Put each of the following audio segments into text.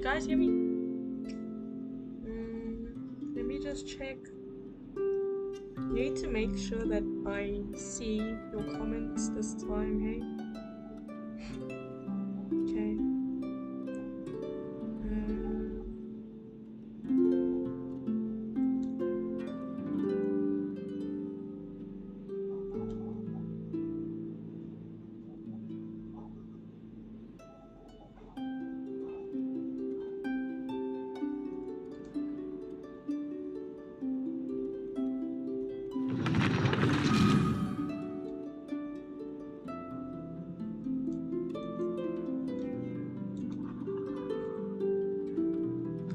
guys hear me? Let me just check. Need to make sure that I see your comments this time, hey? Okay.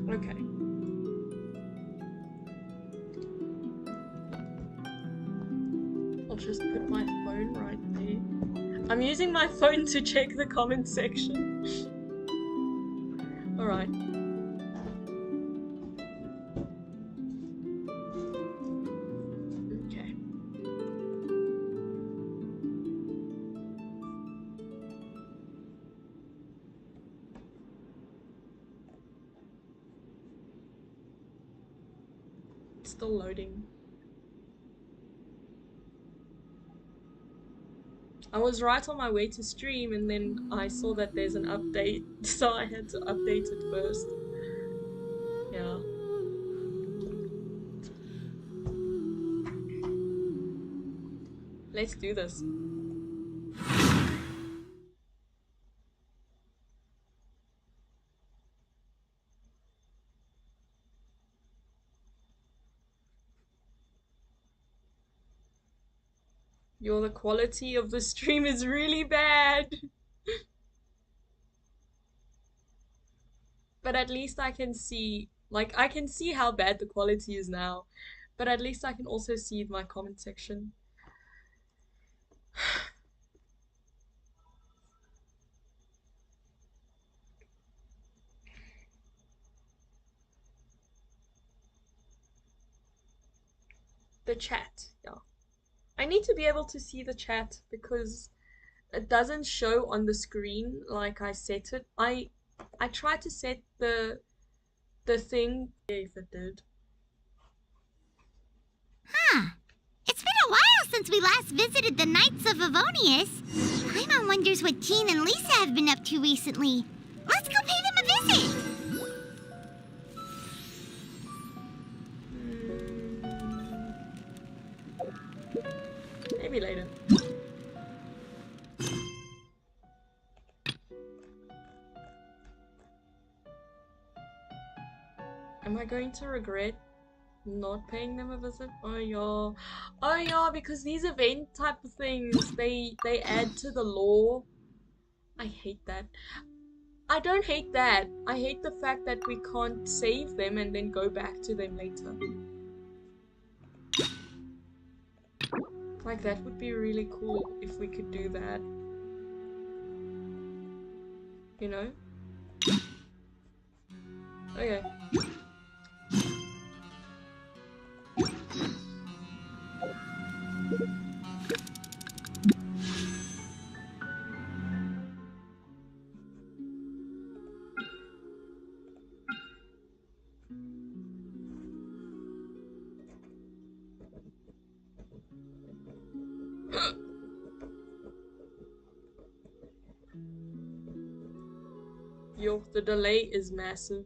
Okay. I'll just put my phone right there. I'm using my phone to check the comment section. Alright. Okay. It's still loading. I was right on my way to stream and then I saw that there's an update, so I had to update it first. Yeah. Let's do this. The quality of the stream is really bad. But at least I can see, like, I can see how bad the quality is now. But at least I can also see my comment section. The chat, yeah. I need to be able to see the chat because it doesn't show on the screen like I set it. I tried to set the thing if it did. Huh. It's been a while since we last visited the Knights of Avonius. Paimon wonders what Jean and Lisa have been up to recently. Let's go pay them a visit. Maybe later. Am I going to regret not paying them a visit? Oh yeah, because these event type of things, they add to the lore. I hate that. I don't hate that. I hate the fact that we can't save them and then go back to them later. Like, that would be really cool if we could do that. You know? Okay. Yo, the delay is massive.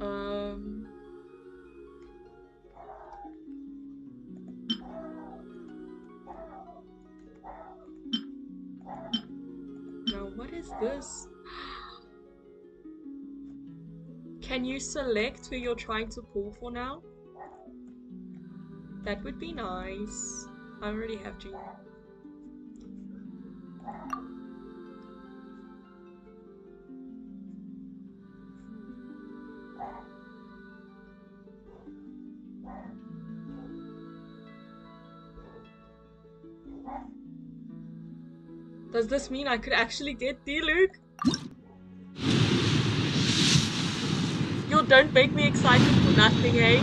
Now what is this? Can you select who you're trying to pull for now? That would be nice. I already have Jean. Does this mean I could actually get Diluc? Yo, don't make me excited for nothing, eh?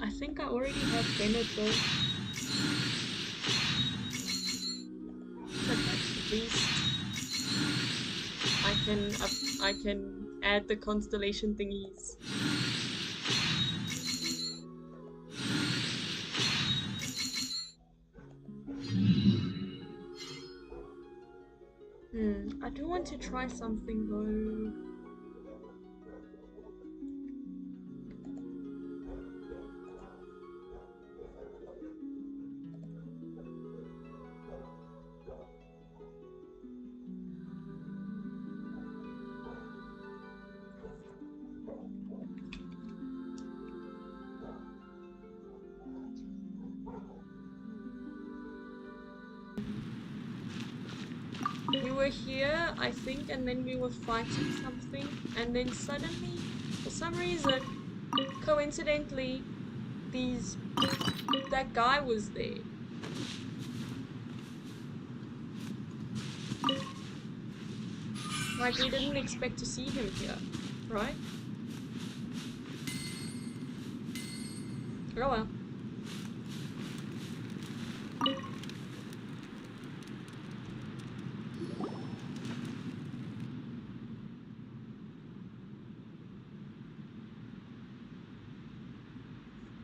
I think I already have Bennett though. But at least I can add the constellation thingies. I do want to try something though. We were here, I think, and then we were fighting something, and then suddenly, for some reason, coincidentally, that guy was there. Like, we didn't expect to see him here, right? Oh well.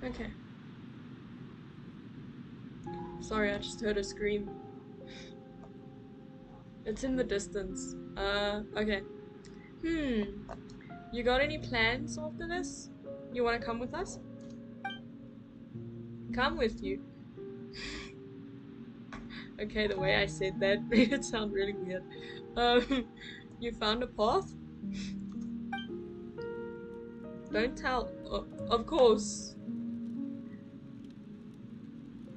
Okay. Sorry, I just heard a scream. It's in the distance. Okay. You got any plans after this? You wanna come with us? Come with you. Okay, the way I said that made it sound really weird. You found a path? Don't tell. Of course.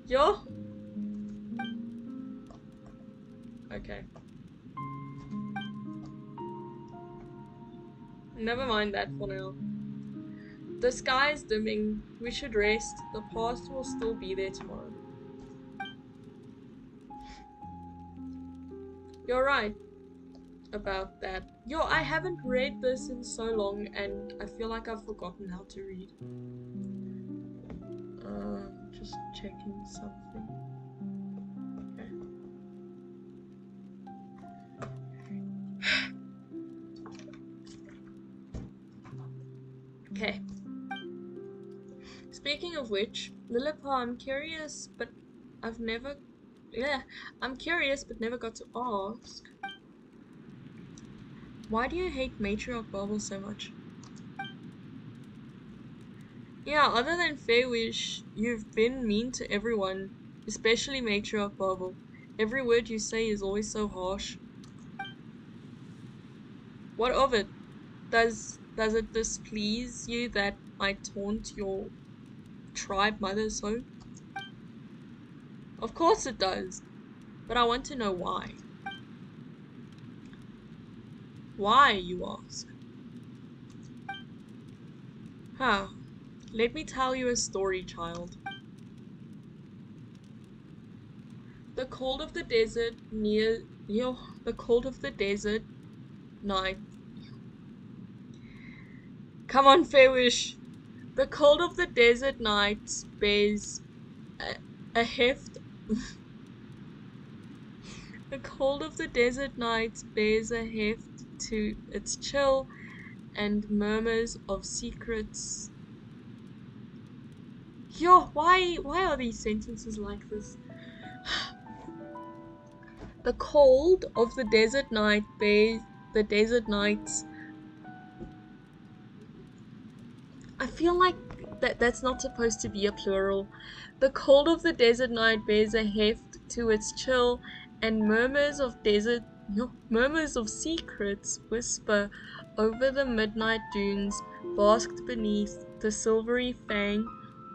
Yo? Okay. Never mind that for now. The sky is dimming. We should rest. The path will still be there tomorrow. You're right about that. Yo, I haven't read this in so long and I feel like I've forgotten how to read. Just checking something. Okay. Speaking of which, Lilipa, I'm curious but never got to ask. Why do you hate Matriarch Bubble so much? Yeah, other than Fair Wish, you've been mean to everyone, especially Matriarch Bubble. Every word you say is always so harsh. What of it? Does it displease you that I taunt your tribe mother so? Of course it does, but I want to know why. Why, you ask? Huh. Let me tell you a story, child. The cold of the desert night. Come on, Fairwish. The cold of the desert night bears a heft. The cold of the desert night bears a heft to its chill and murmurs of secrets. Yo, why are these sentences like this? The cold of the desert night bears the desert nights. I feel like that's not supposed to be a plural. The cold of the desert night bears a heft to its chill, and murmurs of secrets whisper over the midnight dunes, basked beneath the silvery fang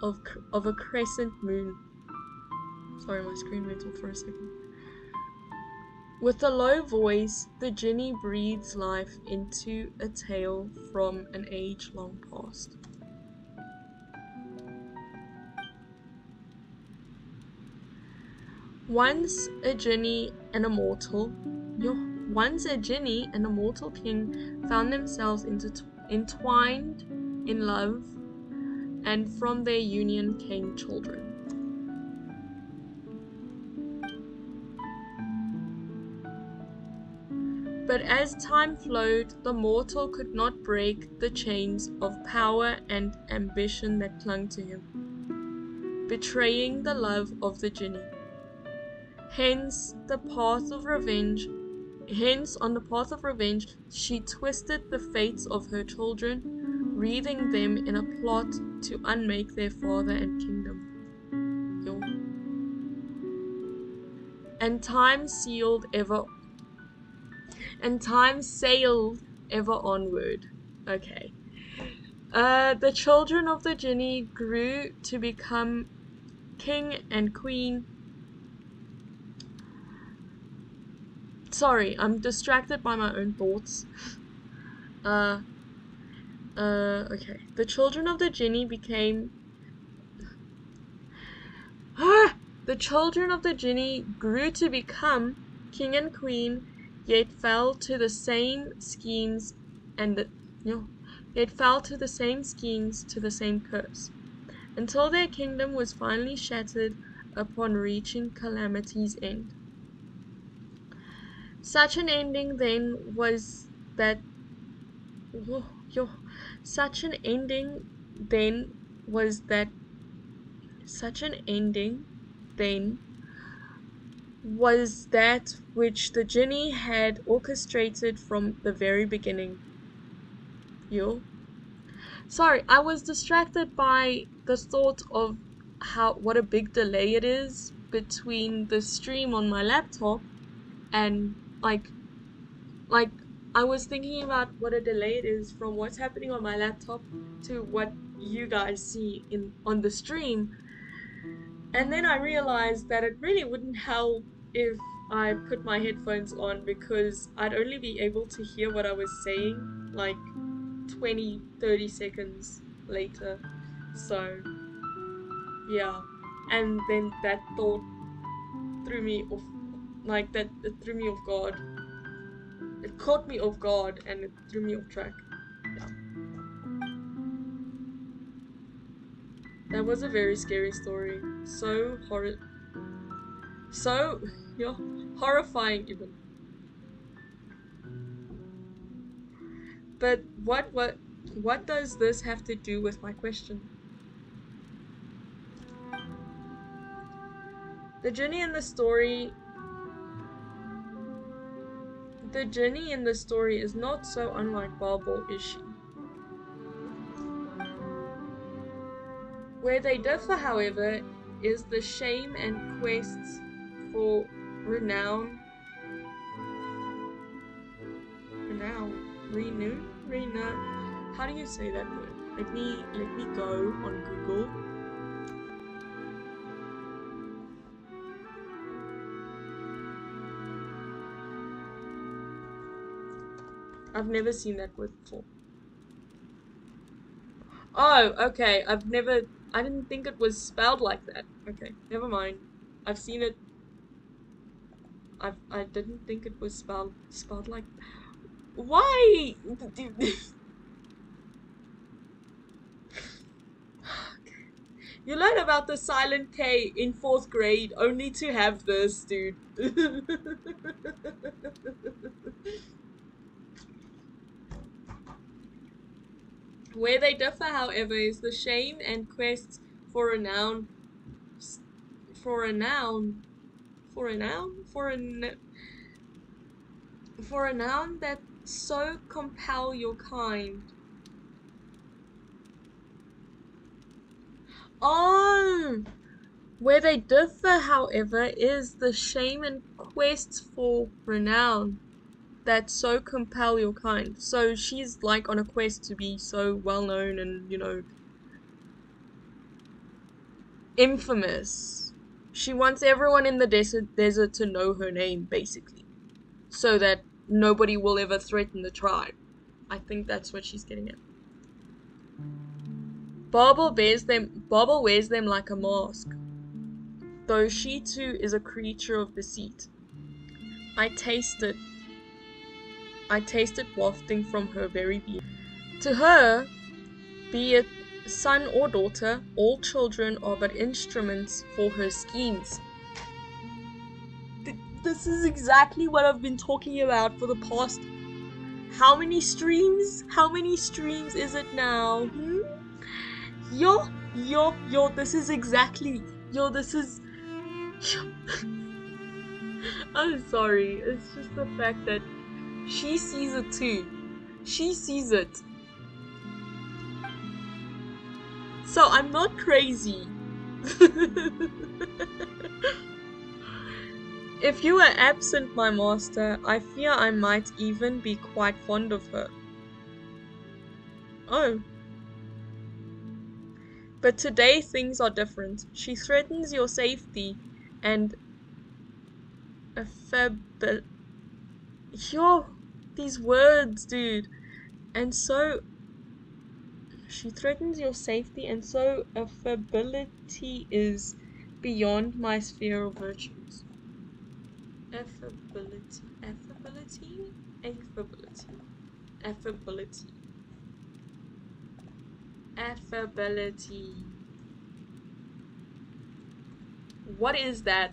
of a crescent moon. Sorry, my screen went off for a second. With a low voice, the genie breathes life into a tale from an age long past. Once a genie and a mortal king found themselves entwined in love and from their union came children. But as time flowed, the mortal could not break the chains of power and ambition that clung to him, betraying the love of the Jinni. Hence, on the path of revenge, she twisted the fates of her children, wreathing them in a plot to unmake their father and kingdom. And time sailed ever onward. Okay. The children of the Jinni grew to become king and queen. Sorry, I'm distracted by my own thoughts. Okay. The children of the Jinni became... The children of the Jinni grew to become king and queen, yet fell to the same schemes to the same curse, until their kingdom was finally shattered upon reaching calamity's end. Such an ending then was that which the Jinni had orchestrated from the very beginning. Sorry, I was distracted by the thought of what a big delay it is between the stream on my laptop and like I was thinking about what a delay it is from what's happening on my laptop to what you guys see on the stream. And then I realized that it really wouldn't help if I put my headphones on, because I'd only be able to hear what I was saying like 20-30 seconds later. So yeah, and then that thought threw me off, it threw me off guard. It caught me off guard and it threw me off track. Yeah. That was a very scary story. So horrifying even. But what does this have to do with my question? The Jinni in the story is not so unlike Babel, is she? Where they differ, however, is the shame and quests for renown. How do you say that word? Let me go on Google. I've never seen that word before. Oh, okay. I didn't think it was spelled like that. Okay, never mind. I've seen it. I didn't think it was spelled like. Why? You learn about the silent K in 4th grade only to have this, dude. Where they differ, however, is the shame and quest for renown. For renown that so compel your kind. Oh! Where they differ, however, is the shame and quest for renown that so compel your kind. So she's like on a quest to be so well known and, infamous. She wants everyone in the desert to know her name, basically, so that nobody will ever threaten the tribe. I think that's what she's getting at. Babel wears them like a mask, though she too is a creature of deceit. I taste it wafting from her very being. To her, be it son or daughter, all children are but instruments for her schemes. This is exactly what I've been talking about for the past... How many streams? How many streams is it now? Yo, this is exactly... Yo, this is... I'm sorry, it's just the fact that she sees it too. She sees it. So I'm not crazy. If you were absent, my master, I fear I might even be quite fond of her. Oh. But today things are different. She threatens your safety and affability. Yo, these words, dude. And so she threatens your safety, and so affability is beyond my sphere of virtues. Affability. Affability? Affability. Affability. Affability. What is that?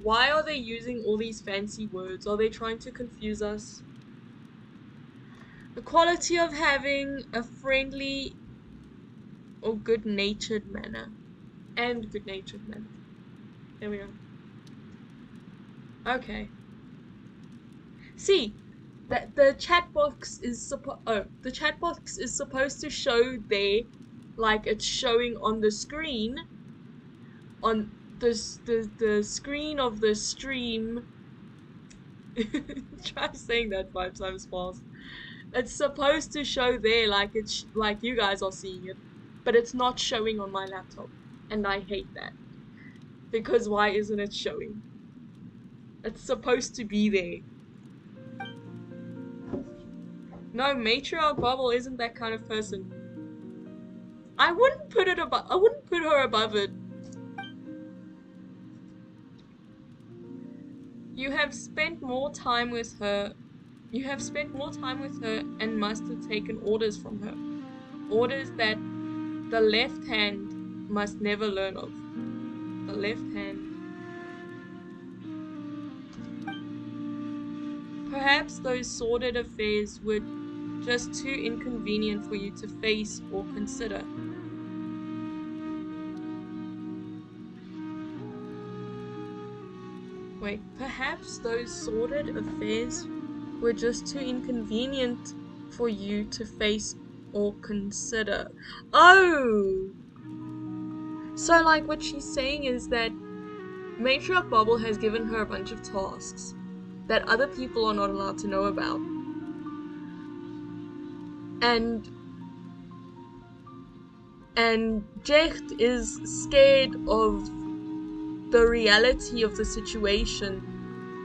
Why are they using all these fancy words? Are they trying to confuse us? The quality of having a friendly or good-natured manner. And good-natured manner. There we go. Okay. See, that the chat box is supposed to show there, like it's showing on the screen, on the screen of the stream. Try saying that 5 times fast. It's supposed to show there like it's like you guys are seeing it, but it's not showing on my laptop, and I hate that. Because why isn't it showing? It's supposed to be there. No, Matriarch Bubble isn't that kind of person. I wouldn't put her above it. You have spent more time with her and must have taken orders from her. Orders that the left hand must never learn of. The left hand. Perhaps those sordid affairs were just too inconvenient for you to face or consider. Wait, perhaps those sordid affairs were just too inconvenient for you to face or consider. Oh! So like what she's saying is that Matriarch Bubble has given her a bunch of tasks that other people are not allowed to know about. And Jecht is scared of the reality of the situation,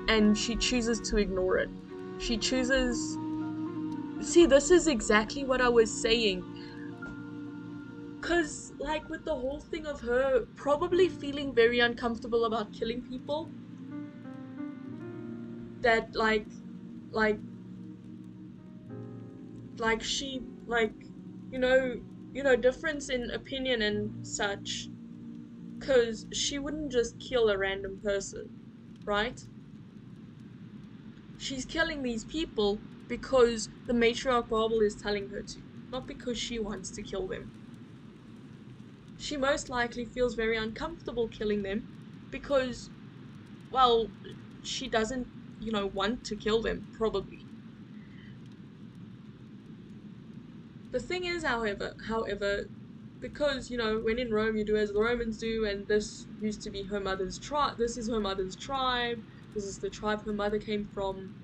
and she chooses to ignore it. She chooses... See, this is exactly what I was saying. Cause, like, with the whole thing of her probably feeling very uncomfortable about killing people, that, she, you know, difference in opinion and such, cause she wouldn't just kill a random person, right? She's killing these people because the Matriarch Bubble is telling her to, not because she wants to kill them. She most likely feels very uncomfortable killing them because, well, she doesn't, you know, want to kill them, probably. The thing is, however, because, you know, when in Rome you do as the Romans do, and this used to be her mother's tribe, this is her mother's tribe, this is the tribe her mother came from,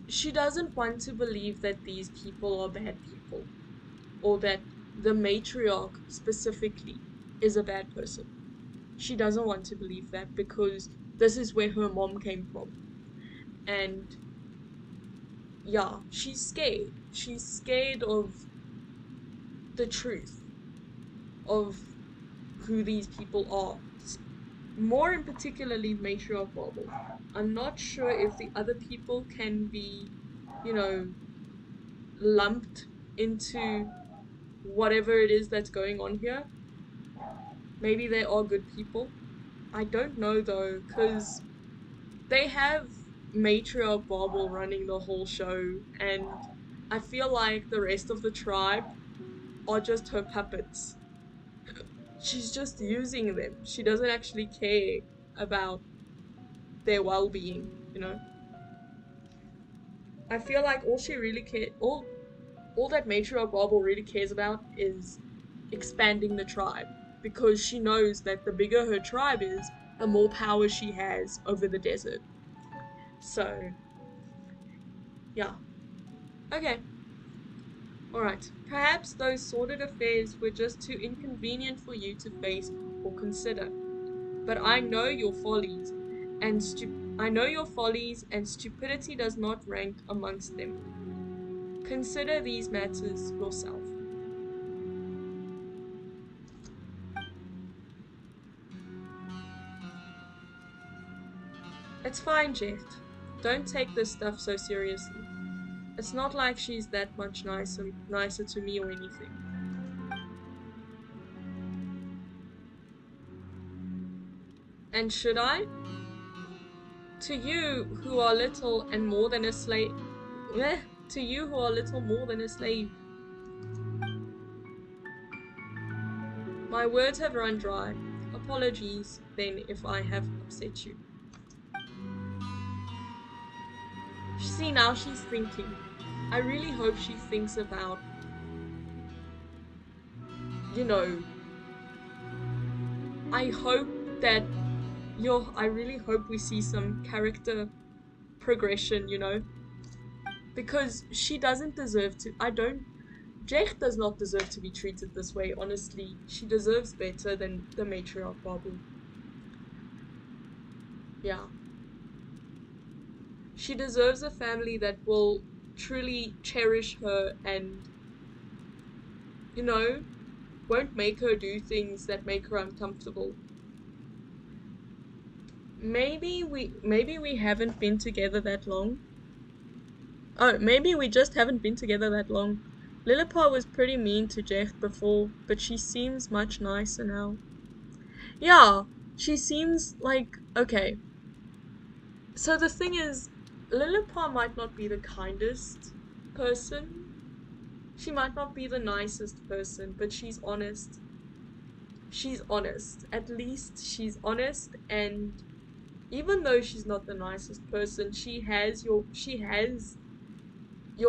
she doesn't want to believe that these people are bad people, or that the matriarch specifically is a bad person. She doesn't want to believe that because this is where her mom came from. And yeah, she's scared. She's scared of the truth of who these people are. More in particularly Matriarch Bubble. I'm not sure if the other people can be, you know, lumped into whatever it is that's going on here. Maybe they are good people. I don't know though, because they have Matriarch Bauble running the whole show, and I feel like the rest of the tribe are just her puppets. She's just using them. She doesn't actually care about their well-being, you know? I feel like all she really all that Matriarch Bauble really cares about is expanding the tribe, because she knows that the bigger her tribe is, the more power she has over the desert. So, yeah. Okay. Alright. Perhaps those sordid affairs were just too inconvenient for you to face or consider. But I know your follies, and stupidity does not rank amongst them. Consider these matters yourself. It's fine, Jecht. Don't take this stuff so seriously. It's not like she's that much nicer to me or anything. And should I? To you who are little and more than a slave. To you who are little more than a slave. My words have run dry. Apologies, then, if I have upset you. See, now she's thinking. I really hope she thinks about, you know, I hope that I really hope we see some character progression, you know, because she doesn't deserve to. Jech does not deserve to be treated this way, honestly. She deserves better than the Matriarch Babu. Yeah. She deserves a family that will truly cherish her and, you know, won't make her do things that make her uncomfortable. Maybe we haven't been together that long. Oh, maybe we just haven't been together that long. Lilliput was pretty mean to Jeff before, but she seems much nicer now. Yeah, she seems like, okay. So the thing is, Lilliput might not be the kindest person. She might not be the nicest person, but she's honest. She's honest. At least she's honest, and even though she's not the nicest person, she has your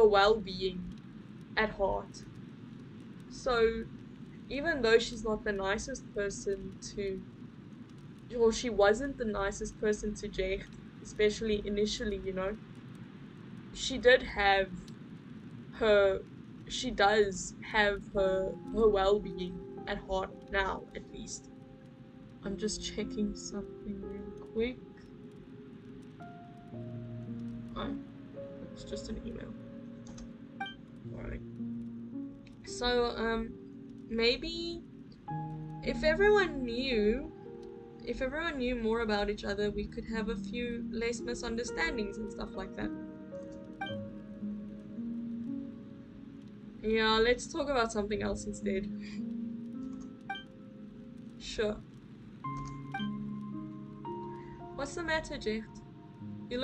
well-being at heart. So even though she's not the nicest person to, or she wasn't the nicest person to Jake, especially initially, you know, she does have her well-being at heart now, at least. I'm just checking something real quick. Oh, it's just an email. Alright. So, maybe if everyone knew more about each other, we could have a few less misunderstandings and stuff like that. Yeah, let's talk about something else instead. Sure. What's the matter, Jecht? You're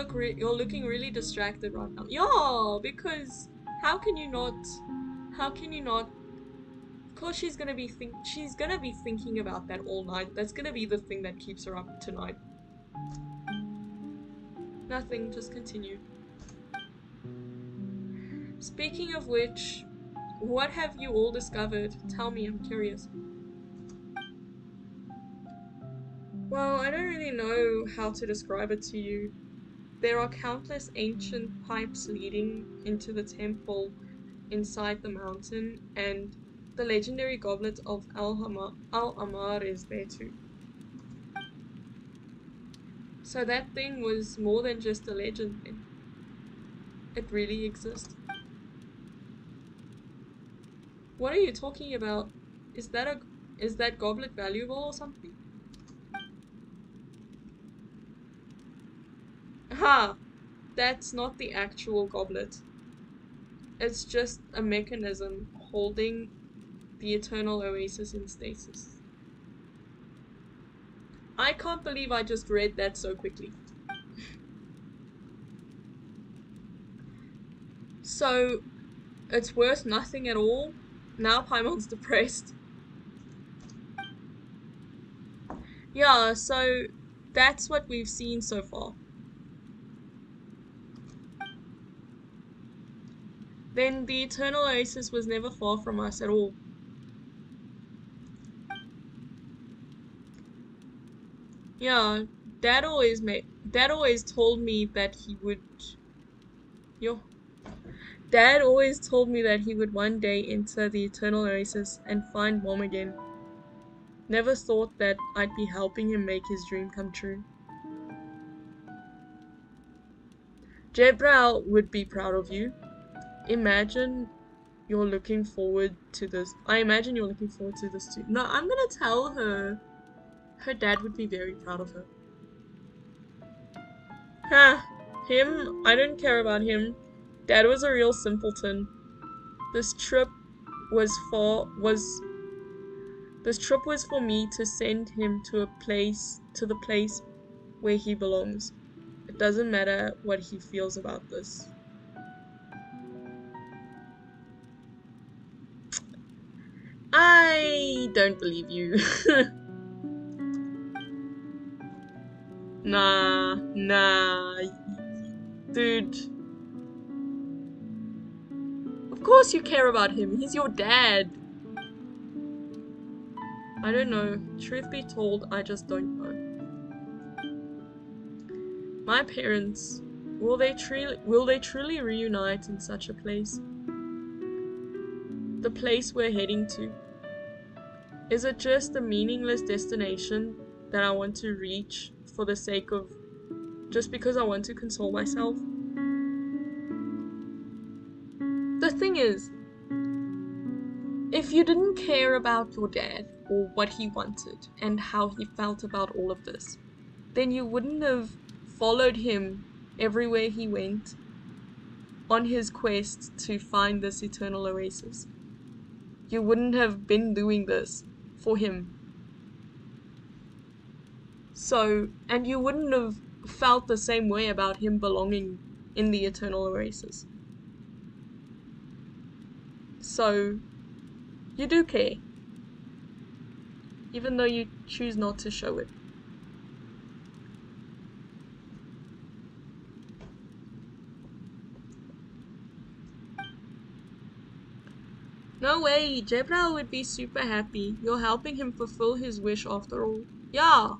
looking really distracted right now. Yeah, because how can you not? Of course she's gonna be thinking about that all night. That's gonna be the thing that keeps her up tonight. Nothing, just continue. Speaking of which, what have you all discovered? Tell me, I'm curious. Well, I don't really know how to describe it to you. There are countless ancient pipes leading into the temple inside the mountain, and the legendary goblet of Al-Amar is there too. So that thing was more than just a legend then. It really exists. What are you talking about? Is that goblet valuable or something? Aha! That's not the actual goblet. It's just a mechanism holding the eternal oasis in stasis. I can't believe I just read that so quickly. So, it's worth nothing at all. Now Paimon's depressed. Yeah, so that's what we've seen so far. Then the eternal oasis was never far from us at all. Yeah, Dad always told me that he would. Yo. Dad always told me that he would one day enter the eternal oasis and find Mom again. Never thought that I'd be helping him make his dream come true. Jebrau would be proud of you. Imagine you're looking forward to this. I imagine you're looking forward to this too. No, I'm gonna tell her. Her dad would be very proud of her. Ha! Him? I don't care about him. Dad was a real simpleton. This trip was for me to send him to the place where he belongs. It doesn't matter what he feels about this. I don't believe you. Nah, dude. Of course you care about him. He's your dad. I don't know. Truth be told, I just don't know. My parents, will they truly reunite in such a place? The place we're heading to. Is it just a meaningless destination that I want to reach for the sake of, just because I want to console myself? The thing is, if you didn't care about your dad or what he wanted and how he felt about all of this, then you wouldn't have followed him everywhere he went on his quest to find this eternal oasis. You wouldn't have been doing this for him. So, and you wouldn't have felt the same way about him belonging in the eternal oasis. So, you do care. Even though you choose not to show it. No way, Jebrau would be super happy. You're helping him fulfill his wish after all. Yeah.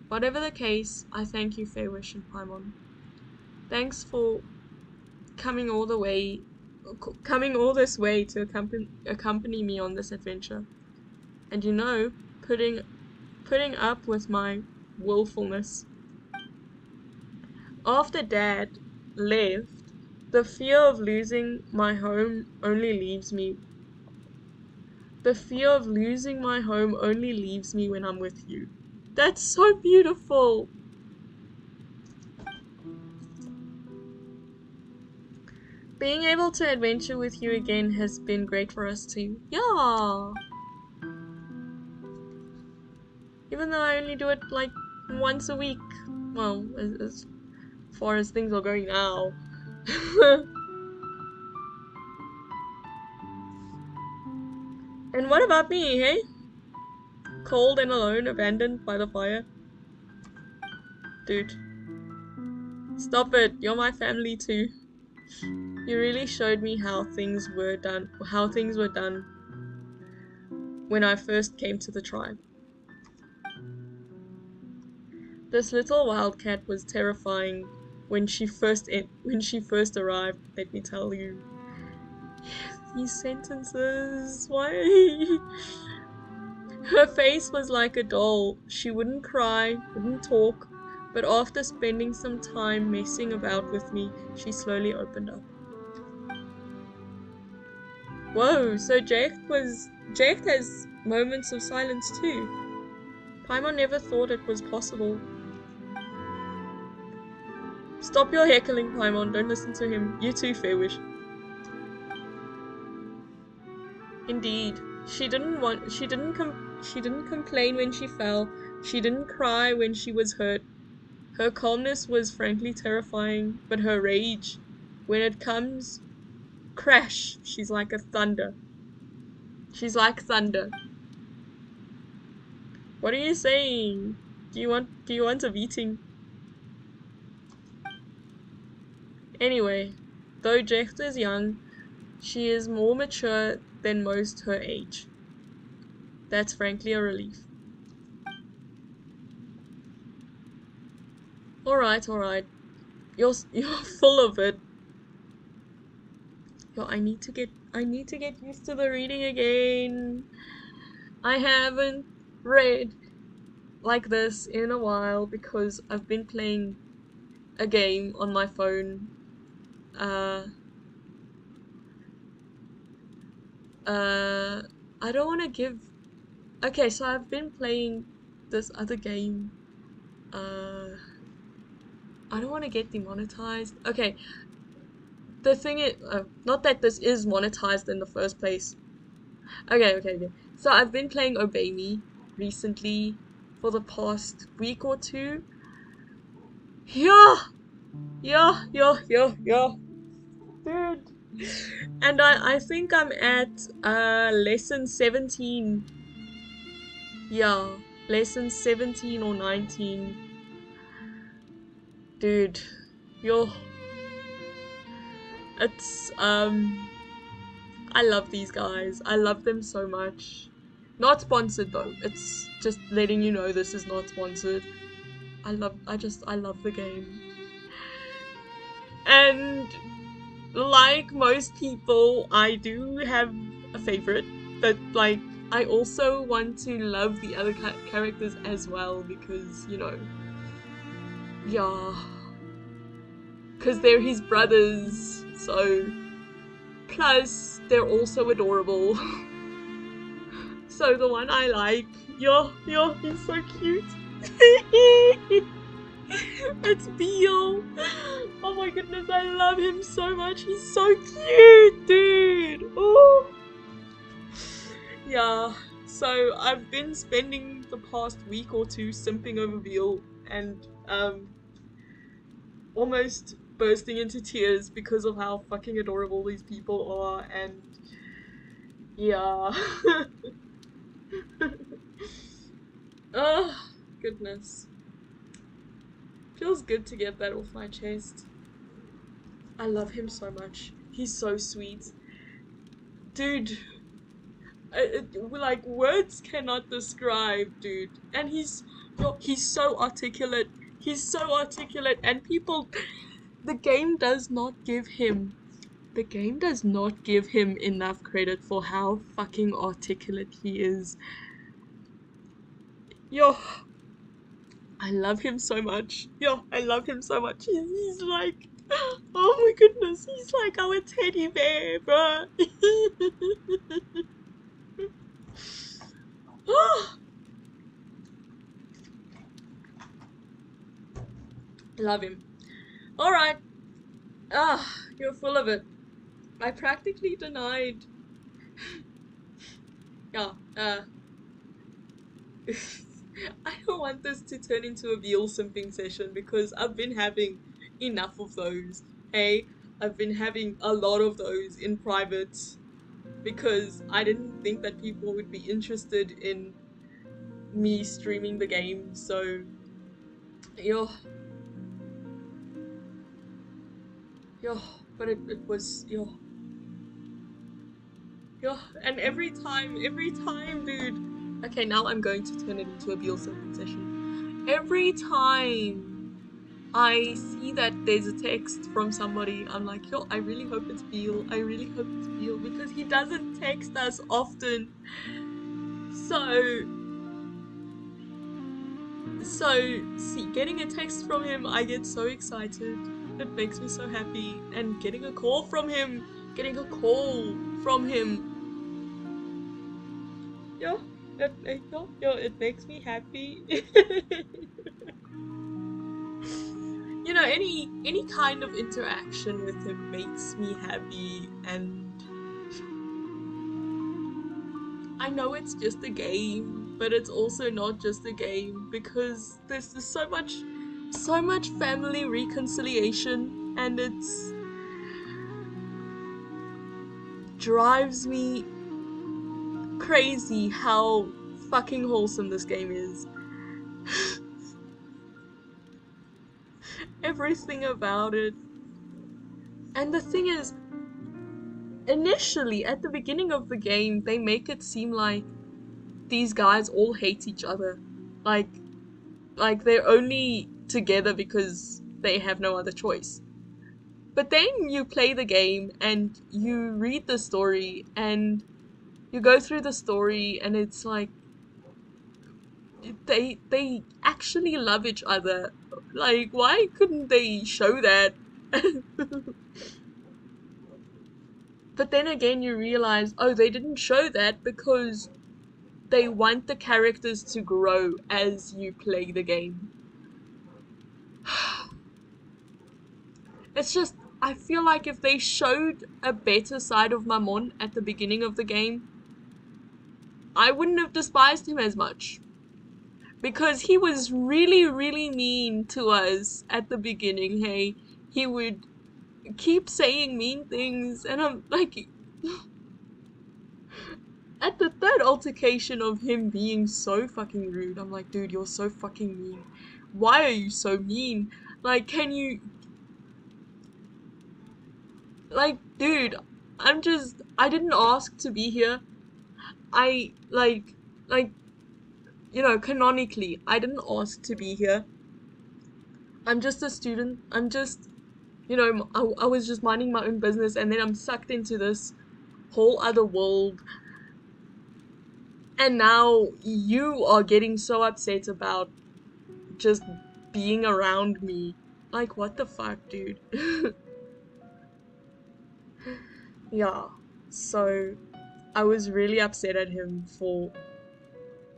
Whatever the case, I thank you, Fair Wish and Paimon. Thanks for coming all this way to accompany me on this adventure. And you know, putting up with my willfulness. After Dad left, the fear of losing my home only leaves me when I'm with you. That's so beautiful! Being able to adventure with you again has been great for us too. Yeah! Even though I only do it like once a week. Well, as far as things are going now. And what about me, hey? Cold and alone, abandoned by the fire? Dude. Stop it, you're my family too. You really showed me how things were done when I first came to the tribe. This little wildcat was terrifying when she first arrived, let me tell you. These sentences, why? Her face was like a doll. She wouldn't cry, wouldn't talk, but after spending some time messing about with me, she slowly opened up. Whoa, so Jacht has moments of silence too. Paimon never thought it was possible. Stop your heckling, Paimon, don't listen to him. You too, Fair Wish. Indeed. She didn't complain when she fell. She didn't cry when she was hurt. Her calmness was frankly terrifying, but her rage, when it comes, crash. She's like a thunder. She's like thunder. What are you saying? Do you want a beating? Anyway, though Jecht is young, she is more mature than most her age. That's frankly a relief. Alright. You're full of it. Yo, I need to get used to the reading again. I haven't read like this in a while because I've been playing a game on my phone. I don't want to give... Okay, so I've been playing this other game. I don't want to get demonetized. Okay, the thing is... not that this is monetized in the first place. Okay. So I've been playing Obey Me recently for the past week or two. Yeah. Dude. And I think I'm at lesson 17. Yeah, lesson 17 or 19. Dude, it's I love these guys. I love them so much. Not sponsored though. It's just letting you know this is not sponsored. I love the game. And like most people, I do have a favorite, but like I also want to love the other characters as well because, you know, yeah, because they're his brothers, so plus they're also adorable. So the one I like, he's so cute. It's Beal. Oh my goodness, I love him so much. He's so cute, dude. Oh. Yeah, so I've been spending the past week or two simping over Beal and almost bursting into tears because of how fucking adorable these people are, and yeah. Oh, goodness. Feels good to get that off my chest. I love him so much. He's so sweet. Dude, like, words cannot describe, dude. And he's so articulate. He's so articulate, and people... The game does not give him enough credit for how fucking articulate he is. Yo, I love him so much. He's like, oh my goodness, he's like our teddy bear, bruh. Love him. Alright. You're full of it. I practically denied. Yeah, I don't want this to turn into a Veal simping session because I've been having enough of those. Hey, I've been having a lot of those in private because I didn't think that people would be interested in me streaming the game, so but it was and every time, dude. Okay, now I'm going to turn it into a Beal simping session. Every time I see that there's a text from somebody, I'm like, I really hope it's Beal. Because he doesn't text us often. So getting a text from him, I get so excited. It makes me so happy. And getting a call from him, it makes me happy. You know, any kind of interaction with him makes me happy, and I know it's just a game, but it's also not just a game because there's just so much family reconciliation, and it's drives me crazy how fucking wholesome this game is. Everything about it. And the thing is, initially at the beginning of the game, they make it seem like these guys all hate each other. Like like they're only together because they have no other choice. But then you play the game and you read the story and you go through the story and it's like they actually love each other. Like why couldn't they show that? But then again you realize, oh, they didn't show that because they want the characters to grow as you play the game. It's just, I feel like if they showed a better side of Mammon at the beginning of the game, I wouldn't have despised him as much. Because he was really, really mean to us at the beginning, hey? He would keep saying mean things, and I'm like, at the third altercation of him being so fucking rude, I'm like, dude, you're so fucking mean. Why are you so mean? Like, can you, like, dude, I didn't ask to be here. I, like, you know, canonically, I didn't ask to be here. I'm just a student. I'm just, you know, I was just minding my own business, and then I'm sucked into this whole other world. And now you are getting so upset about just being around me. Like, what the fuck, dude? Yeah. So, I was really upset at him for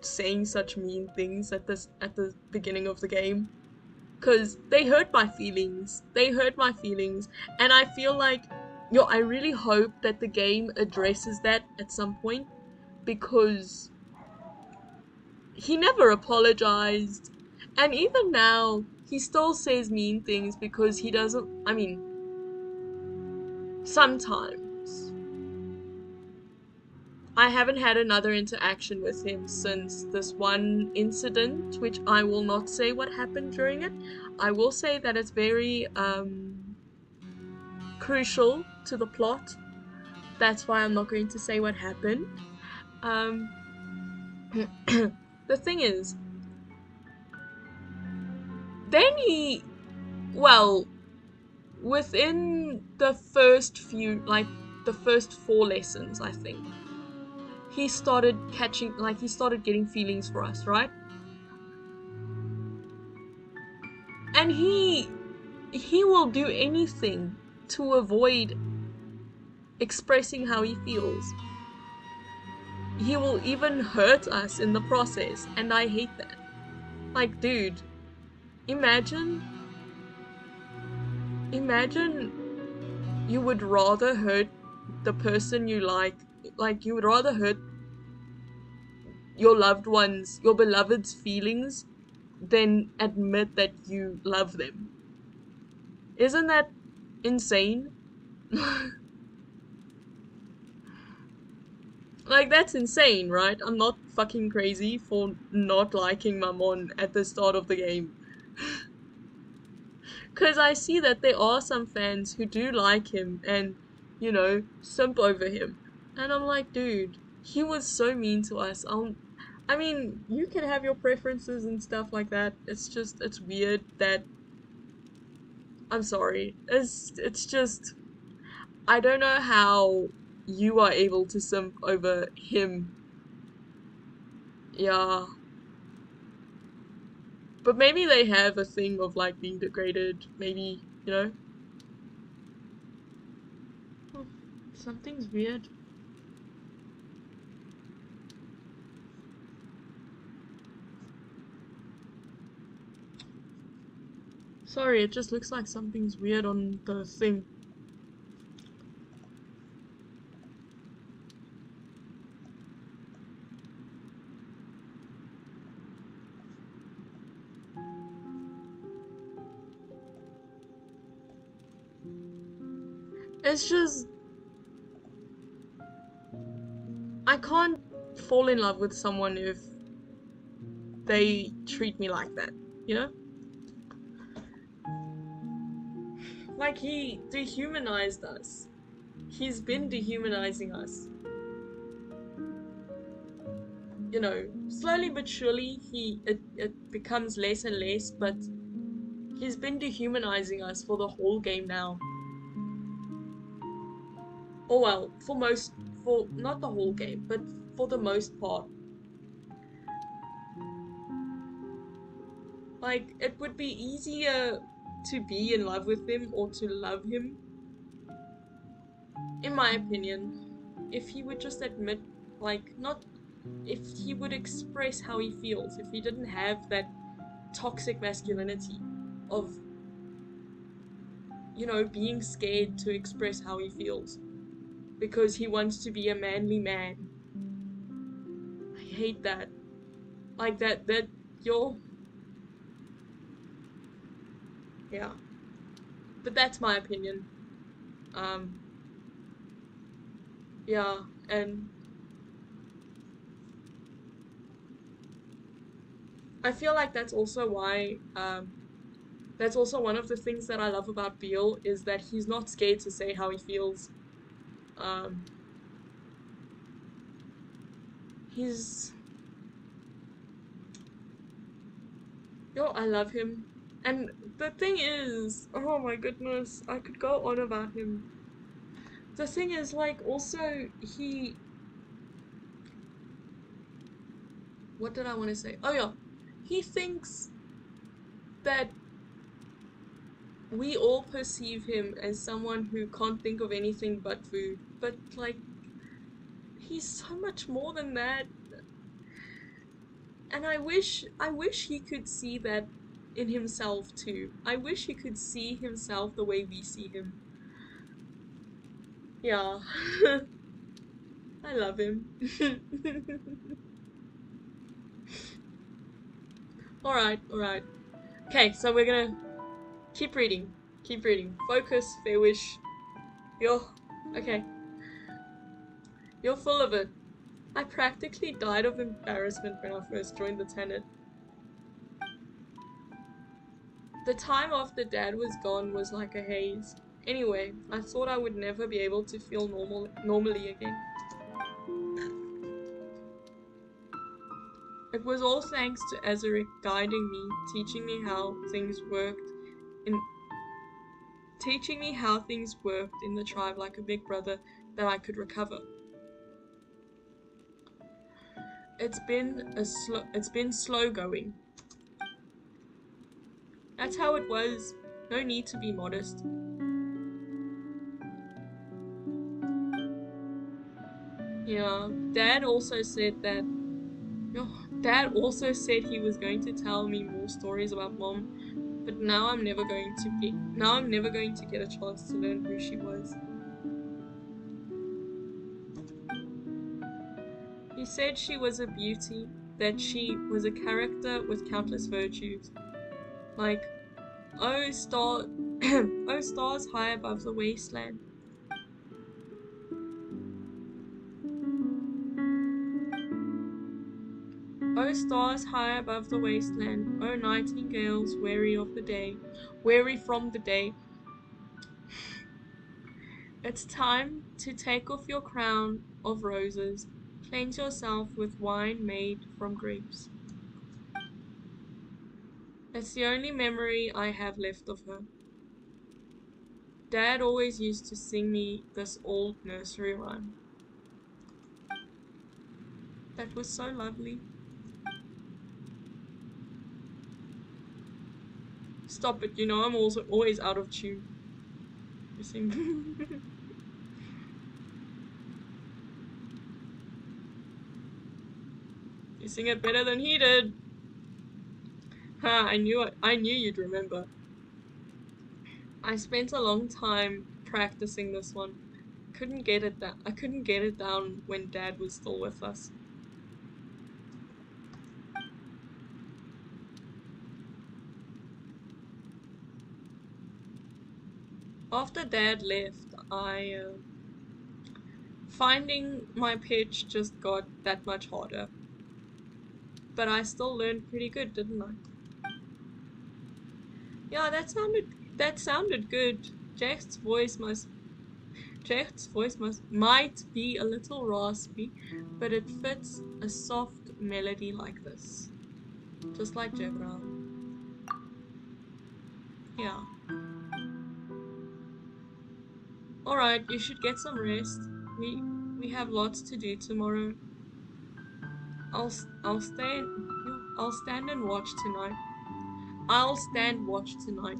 saying such mean things at the beginning of the game. Because they hurt my feelings. They hurt my feelings. And I feel like, yo, I really hope that the game addresses that at some point. Because he never apologized. And even now, he still says mean things because he doesn't, I mean, sometimes. I haven't had another interaction with him since this one incident, which I will not say what happened during it. I will say that it's very crucial to the plot. That's why I'm not going to say what happened. Um, the thing is, then well, within the first few, like the first 4 lessons, I think, he started catching, like he started getting feelings for us, right? And he will do anything to avoid expressing how he feels. He will even hurt us in the process, and I hate that. Like, dude, imagine you would rather hurt the person you like you would rather hurt your loved ones, your beloved's feelings, than admit that you love them. Isn't that insane? Like, that's insane, right? I'm not fucking crazy for not liking Mammon at the start of the game. Because I see that there are some fans who do like him and, you know, simp over him. And I'm like, dude, he was so mean to us. I mean, you can have your preferences and stuff like that. It's just, it's weird that, I'm sorry. It's just, I don't know how you are able to simp over him. Yeah. But maybe they have a thing of like being degraded. Maybe, you know? Oh, something's weird. Sorry, it just looks like something's weird on the thing. It's just, I can't fall in love with someone if they treat me like that, you know? Like, he dehumanized us. He's been dehumanizing us. You know, slowly but surely it becomes less and less, but he's been dehumanizing us for the whole game now. Or well, for not the whole game, but for the most part. Like, it would be easier to be in love with him or to love him, in my opinion, if he would just admit, like, not, if he would express how he feels, if he didn't have that toxic masculinity of, you know, being scared to express how he feels because he wants to be a manly man. I hate that. Like that you're, yeah. But that's my opinion. Um, yeah, and I feel like that's also one of the things that I love about Beale is that he's not scared to say how he feels. Um, he's, yo, I love him. And the thing is, oh my goodness, I could go on about him. The thing is, like, also, what did I want to say? Oh yeah, he thinks that we all perceive him as someone who can't think of anything but food. But, like, he's so much more than that. And I wish he could see that in himself too. I wish he could see himself the way we see him. Yeah. I love him. Alright, alright. Okay, so we're gonna keep reading. Keep reading. Focus, fair wish. You're okay. You're full of it. I practically died of embarrassment when I first joined the Tenet. The time after Dad was gone was like a haze. Anyway, I thought I would never be able to feel normally again. It was all thanks to Azaric guiding me, teaching me how things worked in the tribe like a big brother that I could recover. It's been slow going. That's how it was. No need to be modest. Yeah, Dad also said he was going to tell me more stories about Mom, but now I'm never going to get a chance to learn who she was. He said she was a beauty, that she was a character with countless virtues. Like, oh star oh stars high above the wasteland. Oh stars high above the wasteland, oh nightingales weary from the day. It's time to take off your crown of roses, cleanse yourself with wine made from grapes. It's the only memory I have left of her. Dad always used to sing me this old nursery rhyme. That was so lovely. Stop it, you know I'm also always out of tune. You sing. You sing it better than he did. Ha, I knew you'd remember. I spent a long time practicing this one. I couldn't get it down when Dad was still with us. After Dad left, finding my pitch just got that much harder. But I still learned pretty good, didn't I? Yeah, that sounded good. Jack's voice might be a little raspy, but it fits a soft melody like this. Just like J Brown. Yeah. Alright, you should get some rest. We have lots to do tomorrow. I'll stand and watch tonight. I'll stand watch tonight.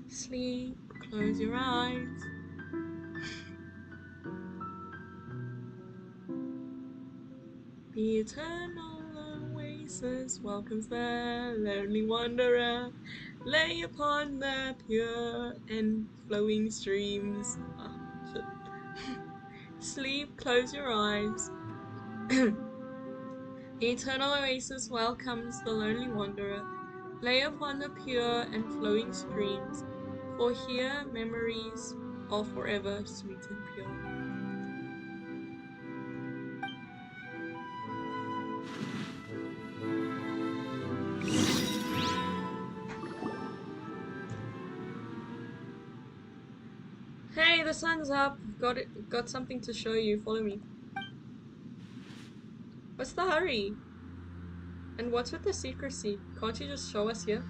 Sleep, close your eyes. The eternal oasis welcomes the lonely wanderer. Lay upon the pure and flowing streams. Ah, shit. Sleep, close your eyes. The eternal oasis welcomes the lonely wanderer. Lay upon the pure and flowing streams, for here memories are forever sweet and pure. Hey, the sun's up. Got something to show you. Follow me. What's the hurry? And what's with the secrecy? Can't you just show us here?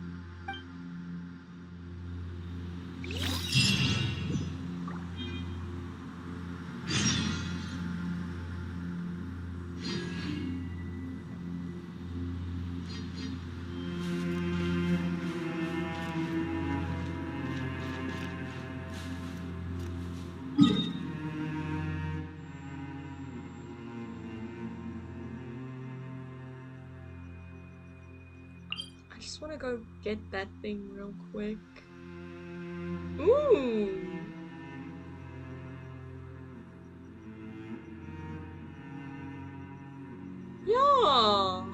I just want to go get that thing real quick. Ooh! Yeah!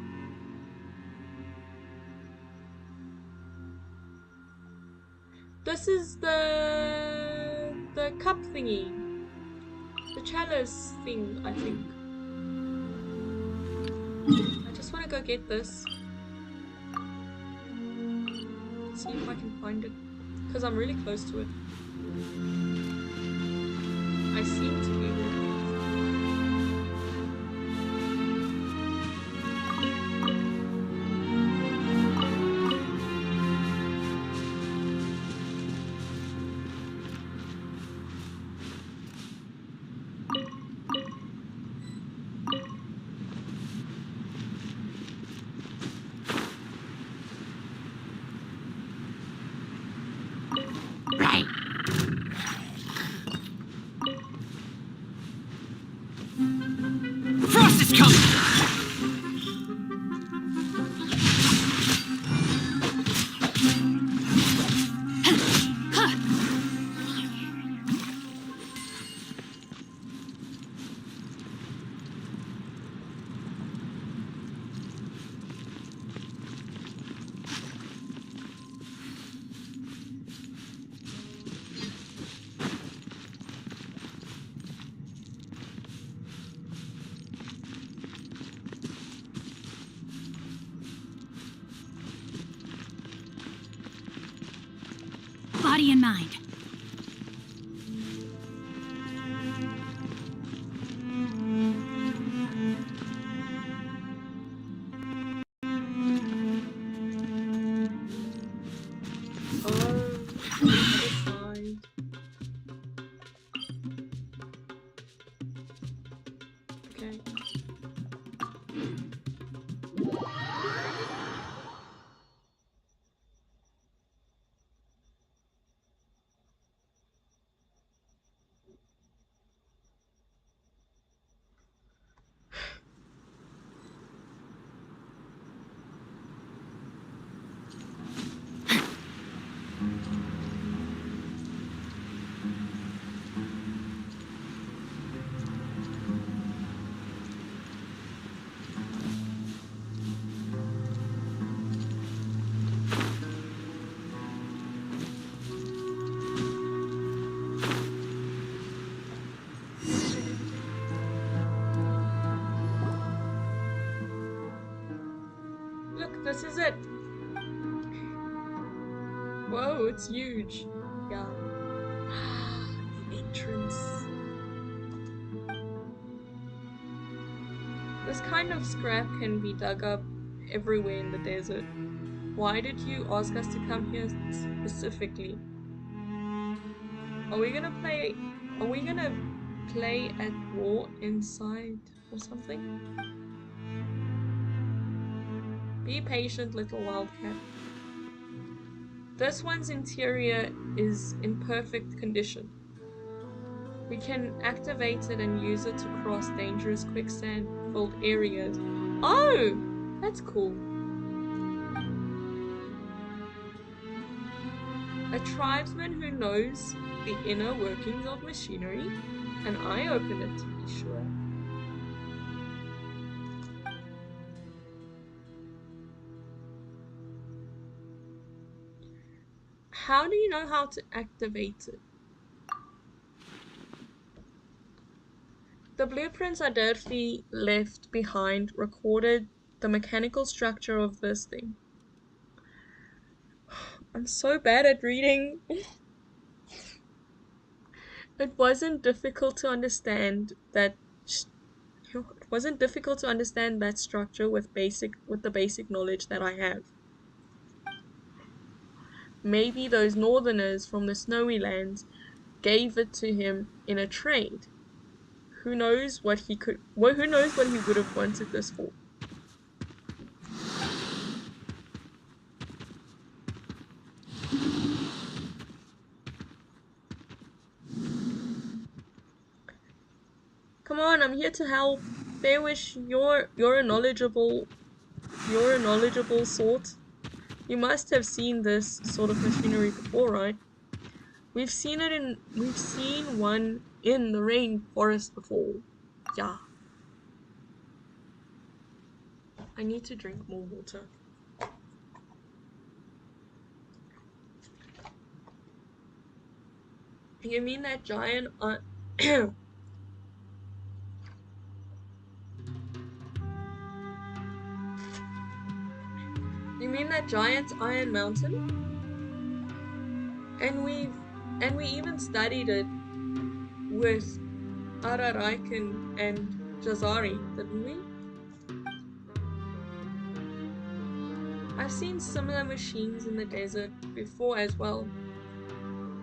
This is the cup thingy. The chalice thing, I think. I just want to go get this. See if I can find it. Because I'm really close to it. I seem to be really close. Frost is coming! Body and mind. Okay. This is it. Whoa, it's huge. Yeah. The entrance. This kind of scrap can be dug up everywhere in the desert. Why did you ask us to come here specifically? Are we gonna play at war inside or something? Be patient, little wildcat. This one's interior is in perfect condition. We can activate it and use it to cross dangerous quicksand-filled areas. Oh! That's cool. A tribesman who knows the inner workings of machinery, and I opened it to be sure. How do you know how to activate it? The blueprints Adelphi left behind recorded the mechanical structure of this thing. I'm so bad at reading. It wasn't difficult to understand that structure with the basic knowledge that I have. Maybe those northerners from the snowy lands gave it to him in a trade. Who knows what he would have wanted this for? Come on, I'm here to help. Fairwish, you're a knowledgeable sort. You must have seen this sort of machinery before, right? We've seen one in the rainforest before. Yeah. I need to drink more water. You mean that giant You mean that giant Iron Mountain? And we even studied it with Araraikan and Jazari, didn't we? I've seen similar machines in the desert before as well.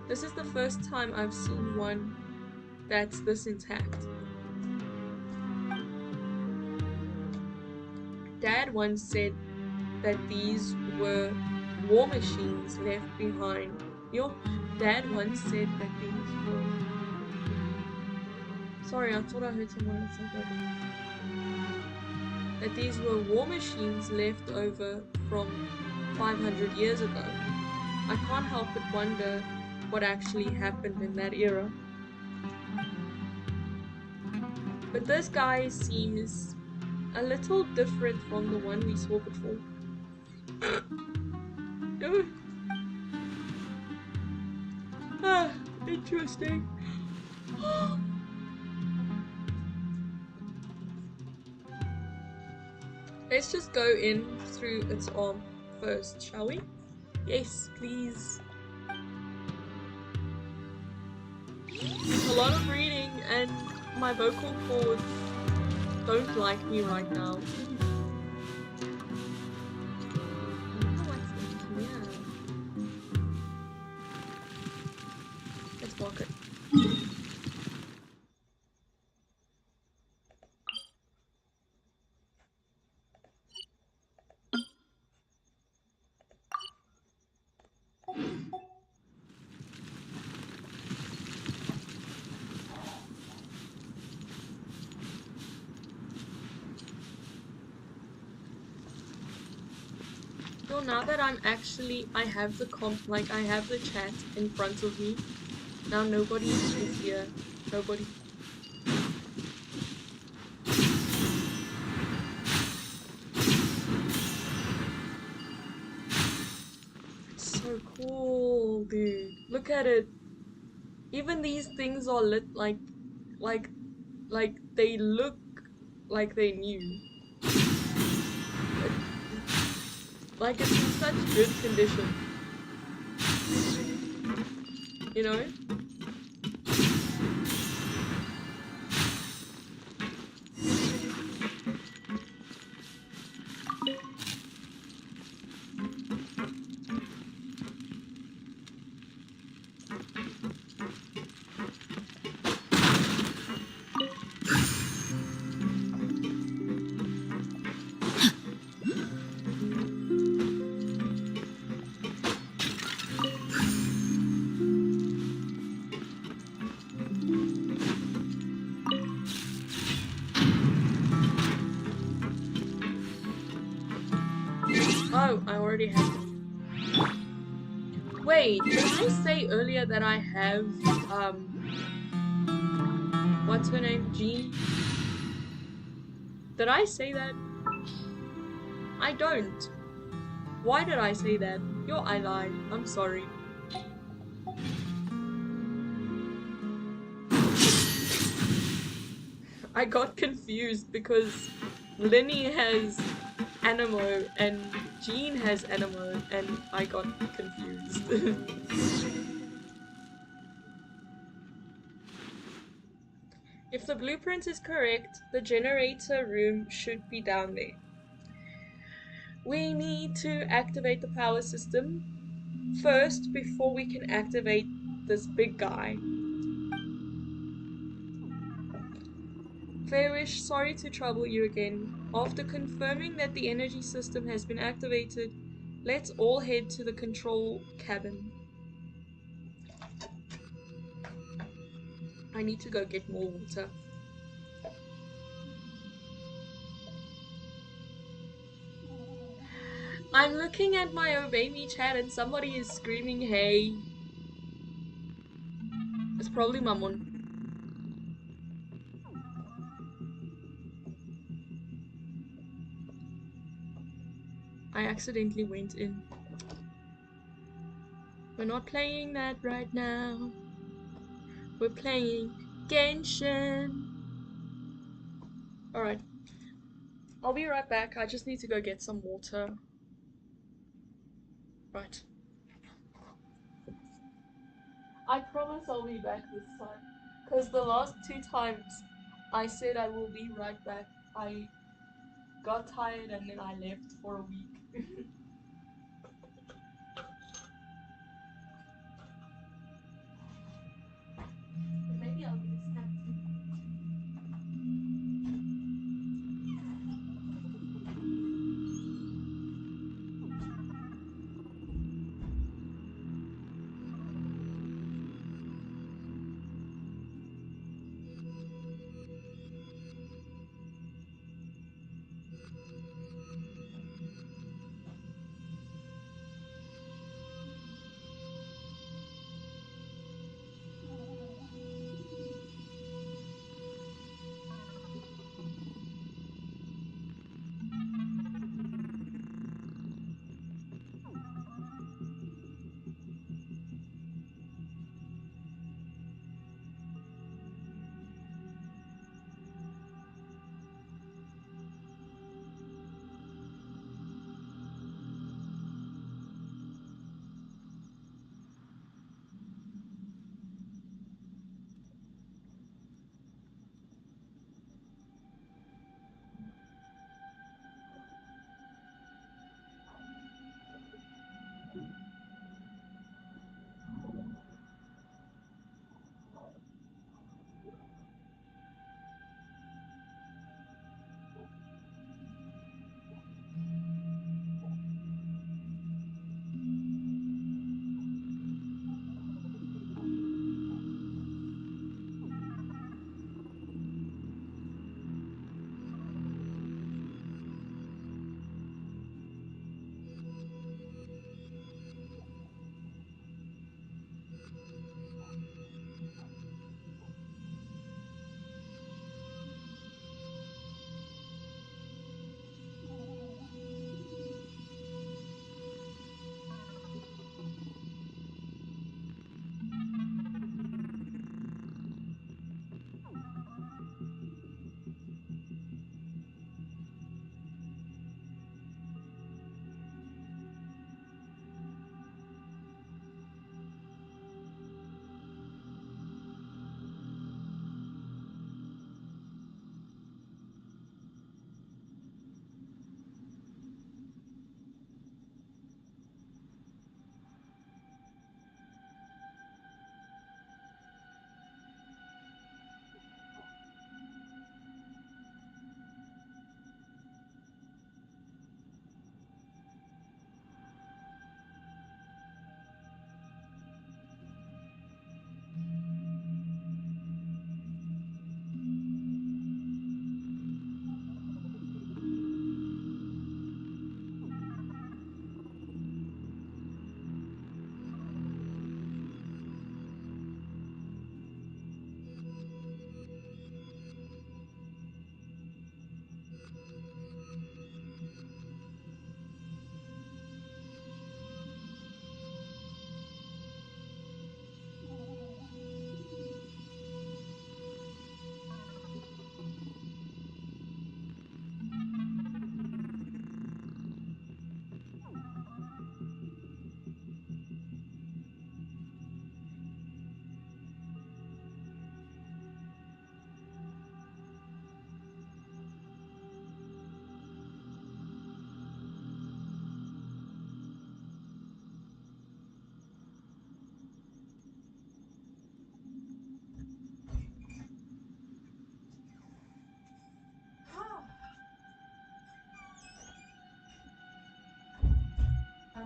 This is the first time I've seen one that's this intact. Dad once said that these were war machines left behind. Your dad once said that these were... Sorry, I thought I heard someone say that these were war machines left over from 500 years ago. I can't help but wonder what actually happened in that era. But this guy seems a little different from the one we saw before. Interesting. Let's just go in through its arm first, shall we? Yes, please. It's a lot of reading and my vocal cords don't like me right now. Let's walk it. So now that I have the chat in front of me. Now nobody is here. Nobody. It's so cool, dude. Look at it. Even these things are lit like they look like they new. Like, it's in such good condition. You know? Oh, I already have it. Wait, did I say earlier that I have, what's her name? Jean? Did I say that? I don't. Why did I say that? Yo, I lied. I'm sorry. I got confused because Linny has Animo and Jean has Animo and I got confused. If the blueprint is correct, the generator room should be down there. We need to activate the power system first before we can activate this big guy. Fairwish, sorry to trouble you again. After confirming that the energy system has been activated, let's all head to the control cabin. I need to go get more water. I'm looking at my Obey Me chat and somebody is screaming, hey. It's probably Mamun. I accidentally went in. We're not playing that right now. We're playing Genshin. Alright. I'll be right back. I just need to go get some water. Right. I promise I'll be back this time. Because the last 2 times I said I will be right back, I got tired and then I left for a week. Maybe I'll get a snack too.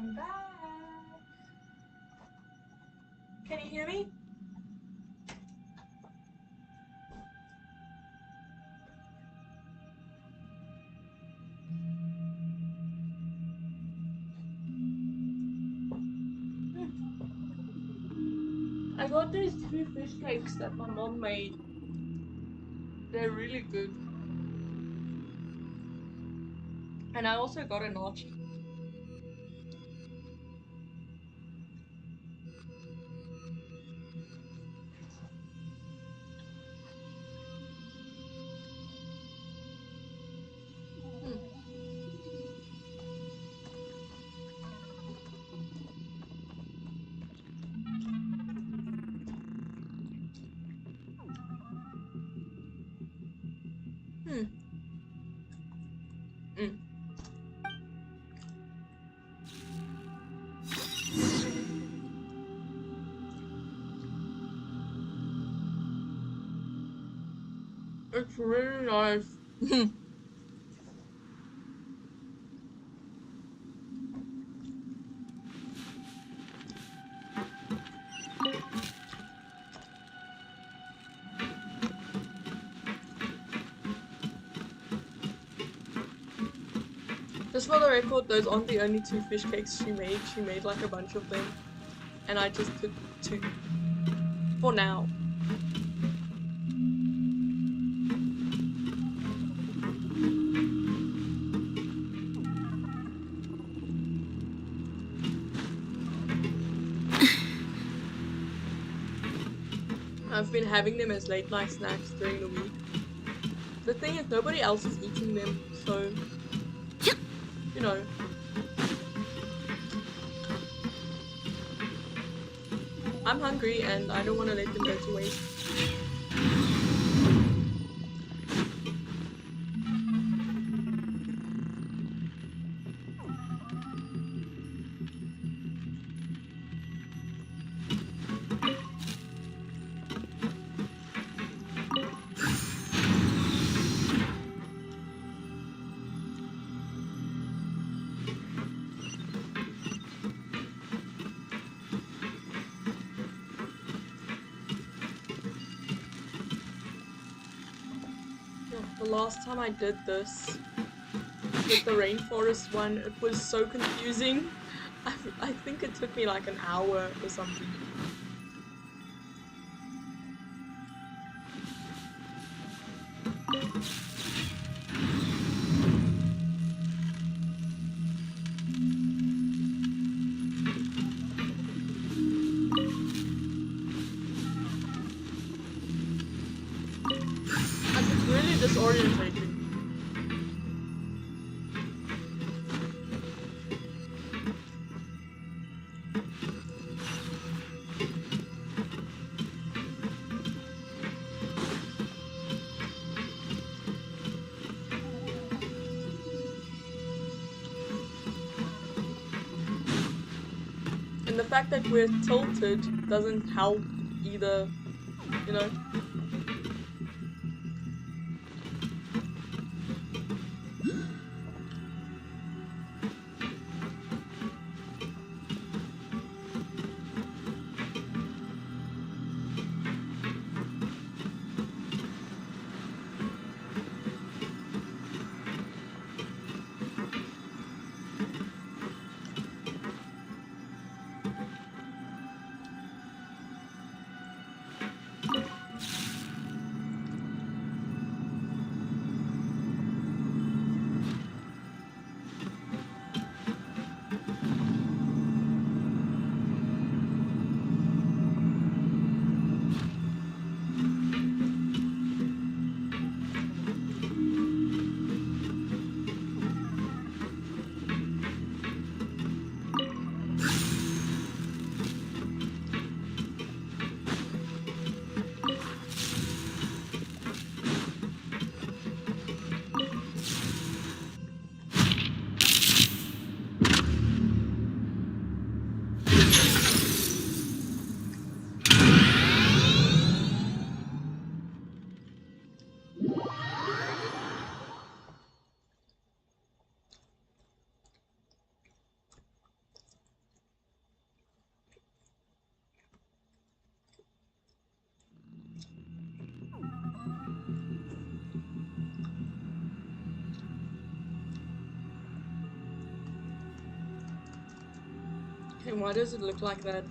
I'm back. Can you hear me? I got these 2 fish cakes that my mom made. They're really good. And I also got a notch. Hmm. Mm. It's really nice. Just for the record, those aren't the only 2 fish cakes she made. She made like a bunch of them. And I just took 2. For now. I've been having them as late night snacks during the week. The thing is, nobody else is eating them, so, you know. I'm hungry and I don't want to let them go to waste. The last time I did this with the rainforest one, it was so confusing. I think it took me like an hour or something. And it's really disorientating. And the fact that we're tilted doesn't help either, you know? And why does it look like that?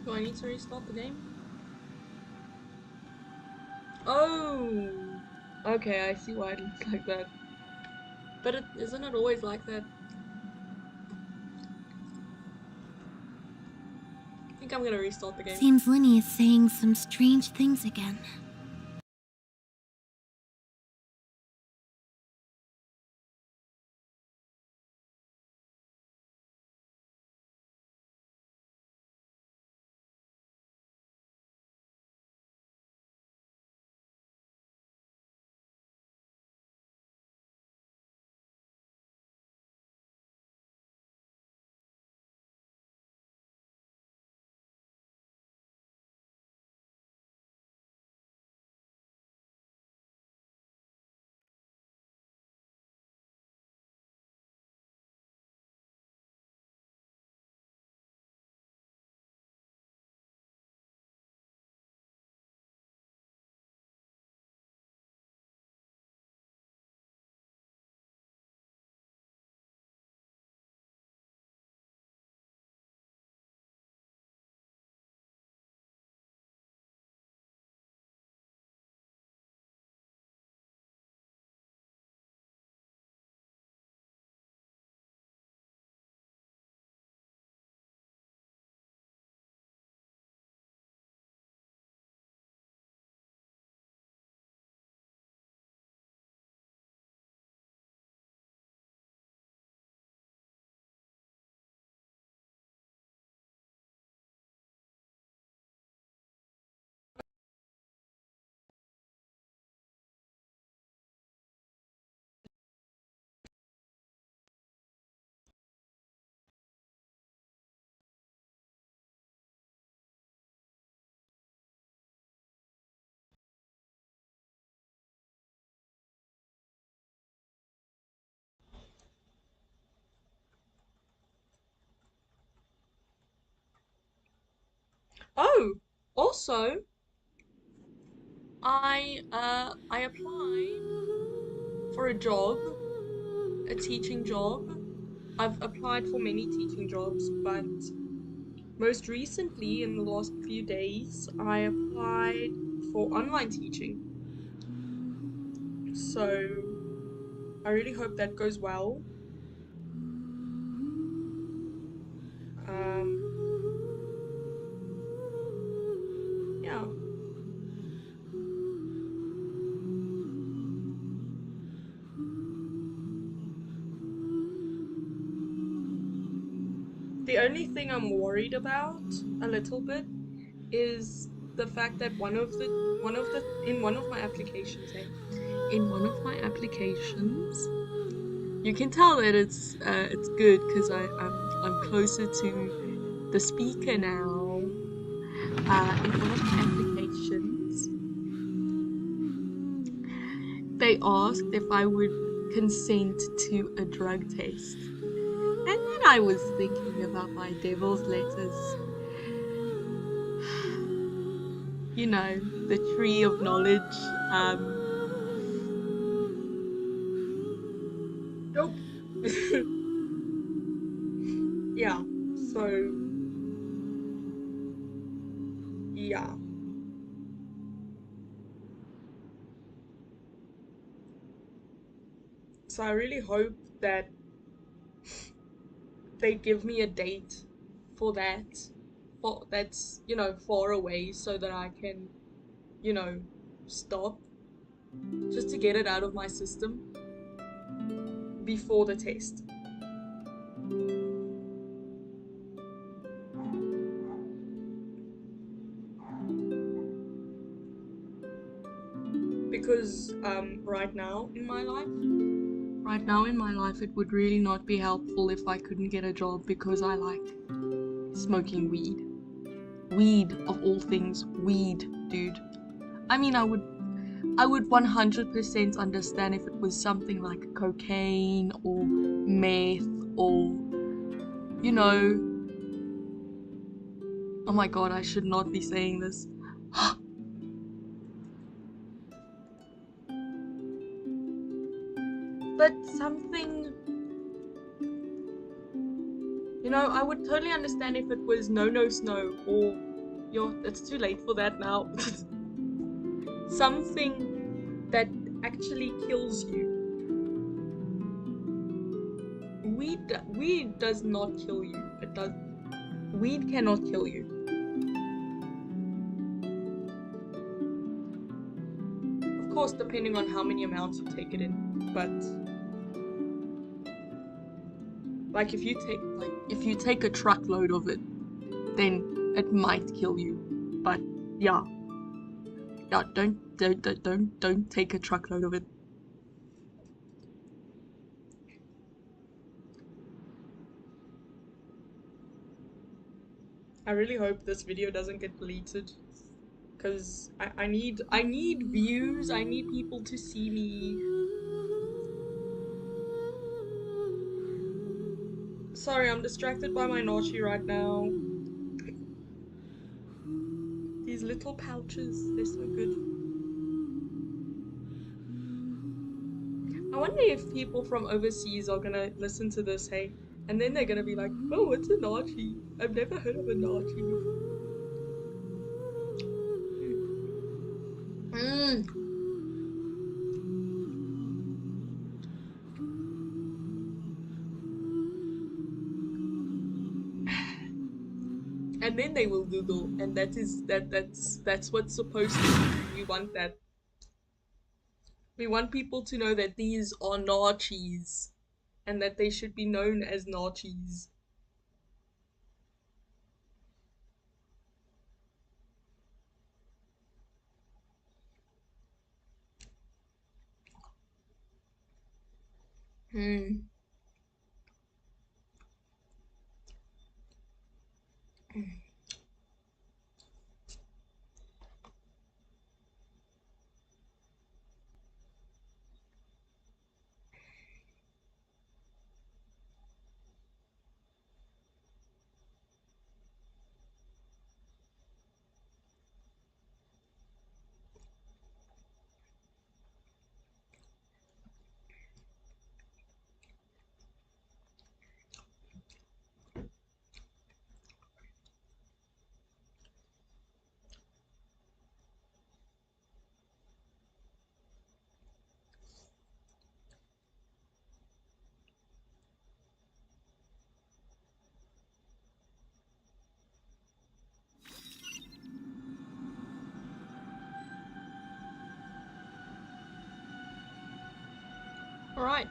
Do I need to restart the game? Oh! Okay, I see why it looks like that. But isn't it always like that? I think I'm gonna restart the game. Seems Linny is saying some strange things again. Oh! Also, I applied for a job, a teaching job. I've applied for many teaching jobs, but most recently, in the last few days, I applied for online teaching. So I really hope that goes well. Um, yeah. The only thing I'm worried about a little bit is the fact that in one of my applications, in one of my applications, you can tell that it's good because I'm closer to the speaker now. In one of my applications, they asked if I would consent to a drug test. And then I was thinking about my devil's lettuce. You know, the tree of knowledge. Nope. Yeah. So, yeah. So I really hope that they give me a date for that. For that's, far away so that I can, you know, stop. Just to get it out of my system before the test. Because right now in my life, it would really not be helpful if I couldn't get a job because I like smoking weed. Weed of all things, weed, dude. I mean, I would 100% understand if it was something like cocaine or meth or, oh my god, I should not be saying this, But something, you know, I would totally understand if it was no snow or it's too late for that now. Something that actually kills you. Weed does not kill you. It does. Weed cannot kill you. Of course, depending on how many amounts you take it in, but like if you take a truckload of it, then it might kill you. But yeah, don't take a truckload of it. I really hope this video doesn't get deleted, because I need views. I need people to see me. Sorry, I'm distracted by my nachi right now. These little pouches, they're so good. I wonder if people from overseas are gonna listen to this, hey? And then they're gonna be like, oh, what's a nachi? I've never heard of a nachi before. And then they will Google, and that's what's supposed to be. We want that. We want people to know that these are nachis, and that they should be known as nachis. Hmm. All right.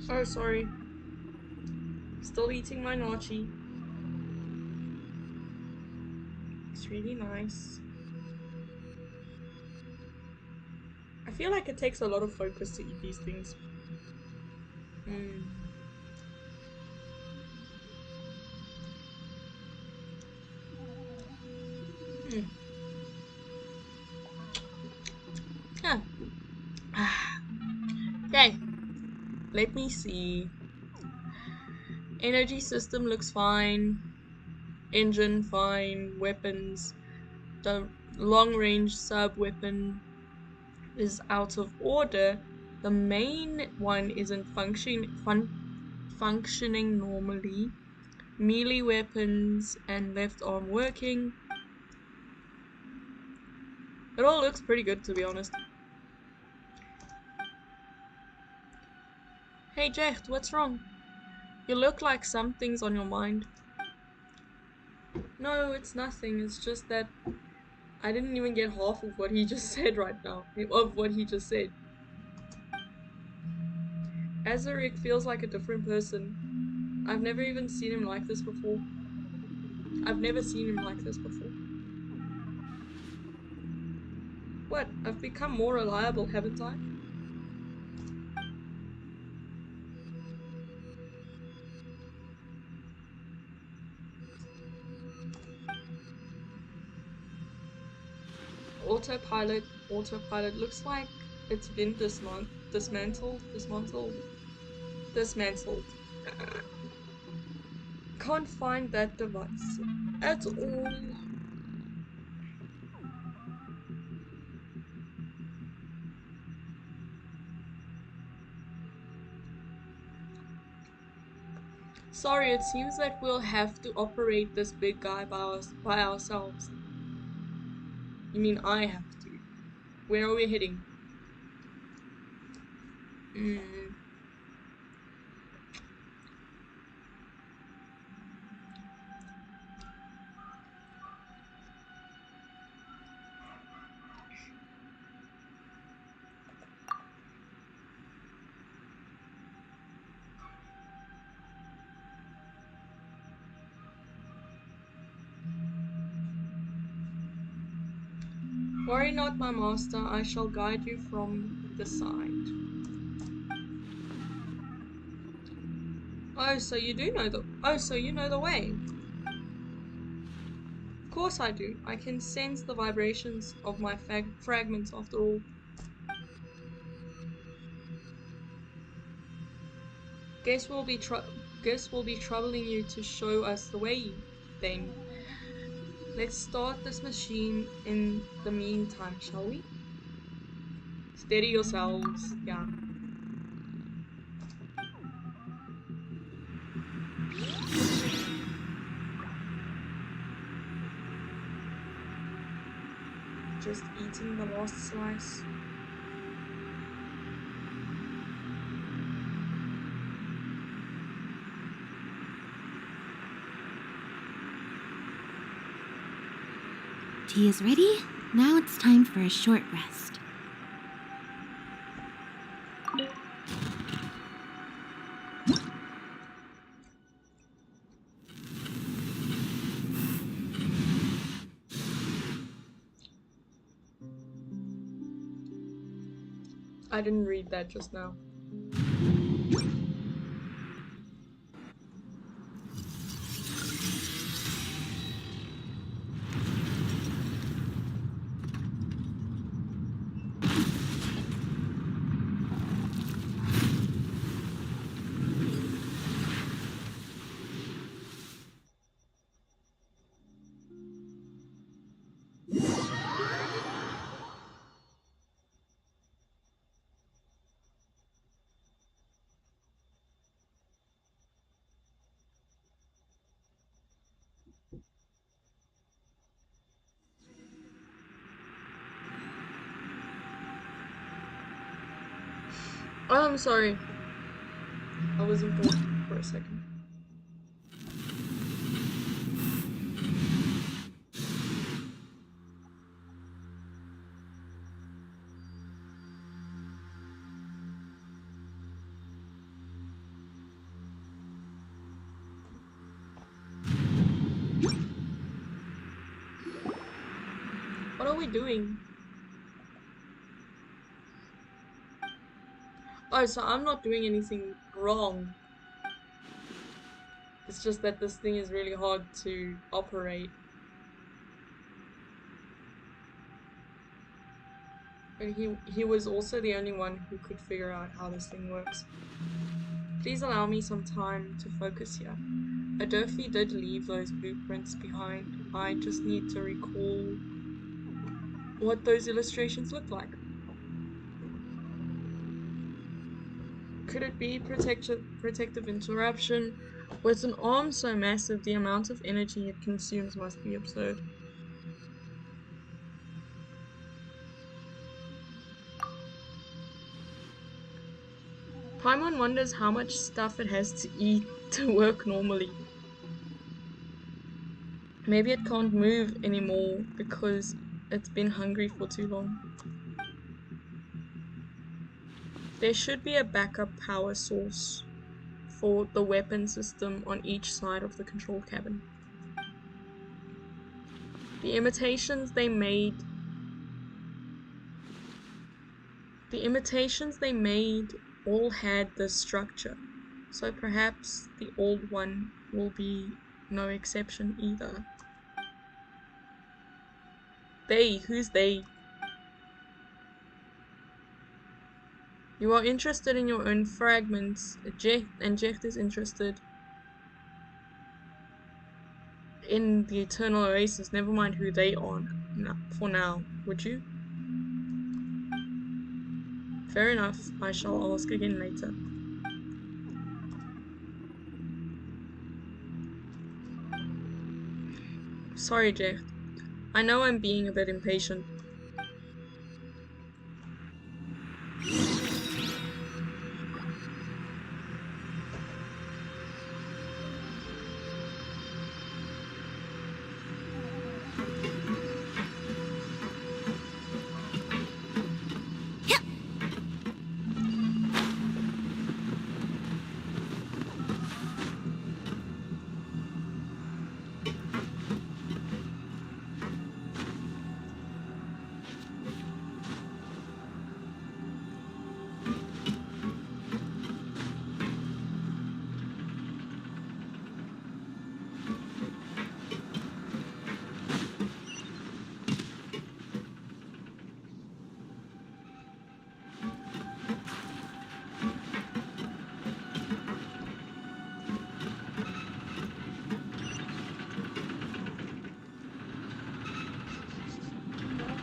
Oh, sorry. Still eating my nachi. It's really nice. feel like it takes a lot of focus to eat these things. Mm. Mm. Yeah. Okay. Let me see. Energy system looks fine. Engine fine. Weapons. The long range sub weapon is out of order. The main one isn't functioning normally. Melee weapons and left arm working. It all looks pretty good, to be honest. Hey Jecht, what's wrong? You look like something's on your mind. No, it's nothing. It's just that I didn't even get half of what he just said right now. Of what he just said. Azaric feels like a different person. I've never even seen him like this before. I've never seen him like this before. What? I've become more reliable, haven't I? Autopilot. Autopilot looks like it's been dismantled. Can't find that device at all. Sorry, it seems that we'll have to operate this big guy by ourselves. You mean I have to? Where are we heading? Worry not, my master. I shall guide you from the side. Oh, so you know the way. Of course I do. I can sense the vibrations of my fragments after all. Guess we'll be troubling you to show us the way, then. Let's start this machine in the meantime, shall we? Steady yourselves. Yeah. Just eating the last slice. Tea is ready. Now it's time for a short rest. I didn't read that just now. Oh, I'm sorry. I was important for a second. What are we doing? Oh, so I'm not doing anything wrong. It's just that this thing is really hard to operate. But he was also the only one who could figure out how this thing works. Please allow me some time to focus here. Adolphe did leave those blueprints behind. I just need to recall what those illustrations look like. Could it be protective interruption? With an arm so massive, the amount of energy it consumes must be absurd. Paimon wonders how much stuff it has to eat to work normally. Maybe it can't move anymore because it's been hungry for too long. There should be a backup power source for the weapon system on each side of the control cabin. The imitations they made all had this structure, so perhaps the old one will be no exception either. They? Who's they? You are interested in your own fragments, and Jecht is interested in the Eternal Oasis. Never mind who they are for now, would you? Fair enough, I shall ask again later. Sorry, Jecht. I know I'm being a bit impatient.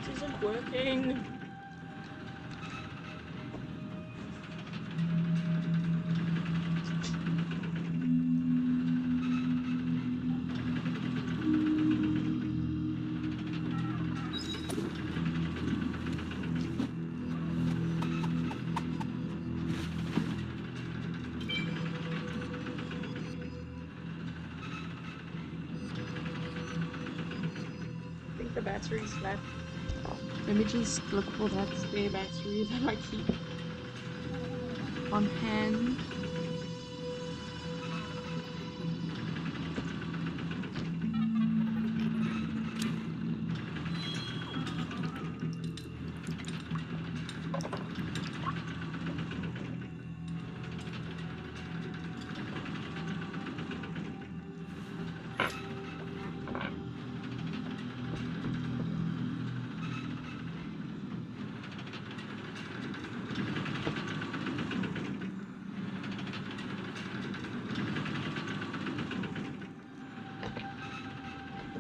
This isn't working. I think the battery's flat. Let me just look for that spare battery that I keep on hand.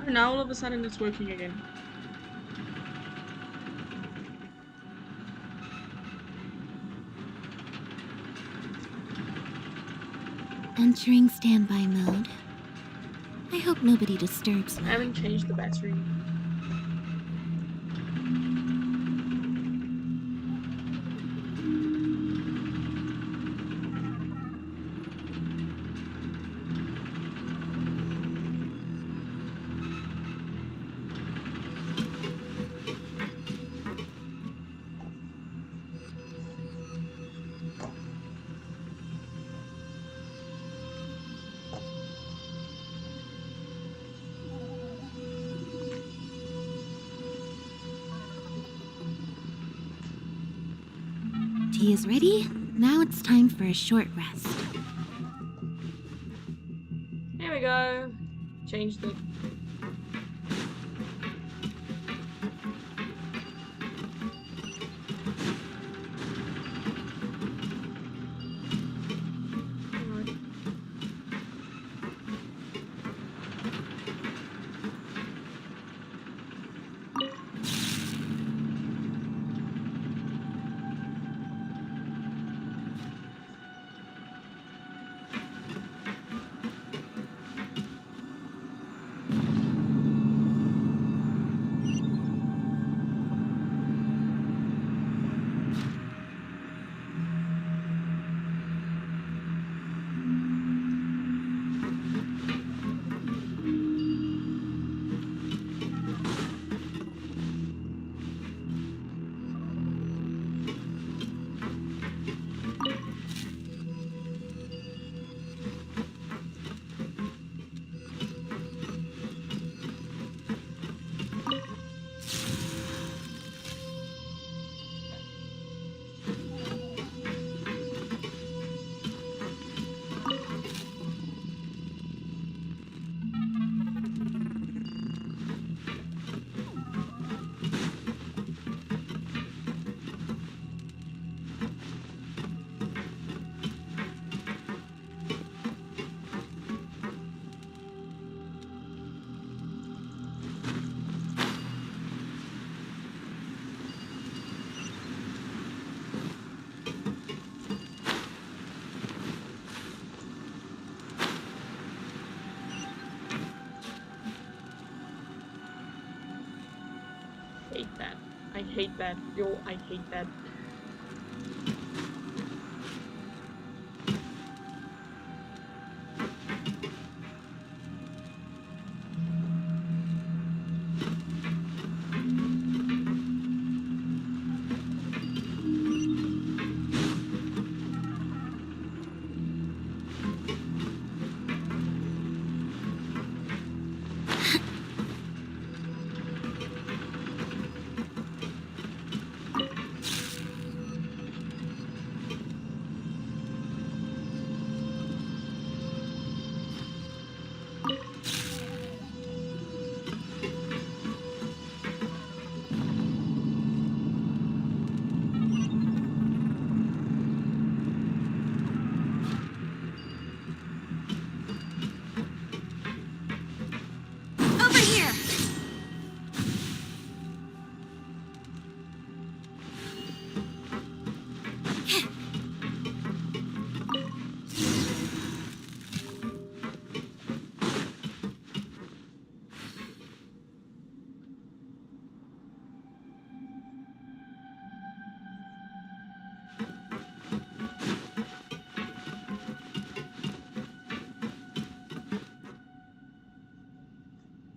Now all of a sudden it's working again. Entering standby mode. I hope nobody disturbs I me. haven't changed the battery. Tea is ready. Now it's time for a short rest. Here we go. Changed it. Alright. Hate that. I hate that. Yo, I hate that. Over here!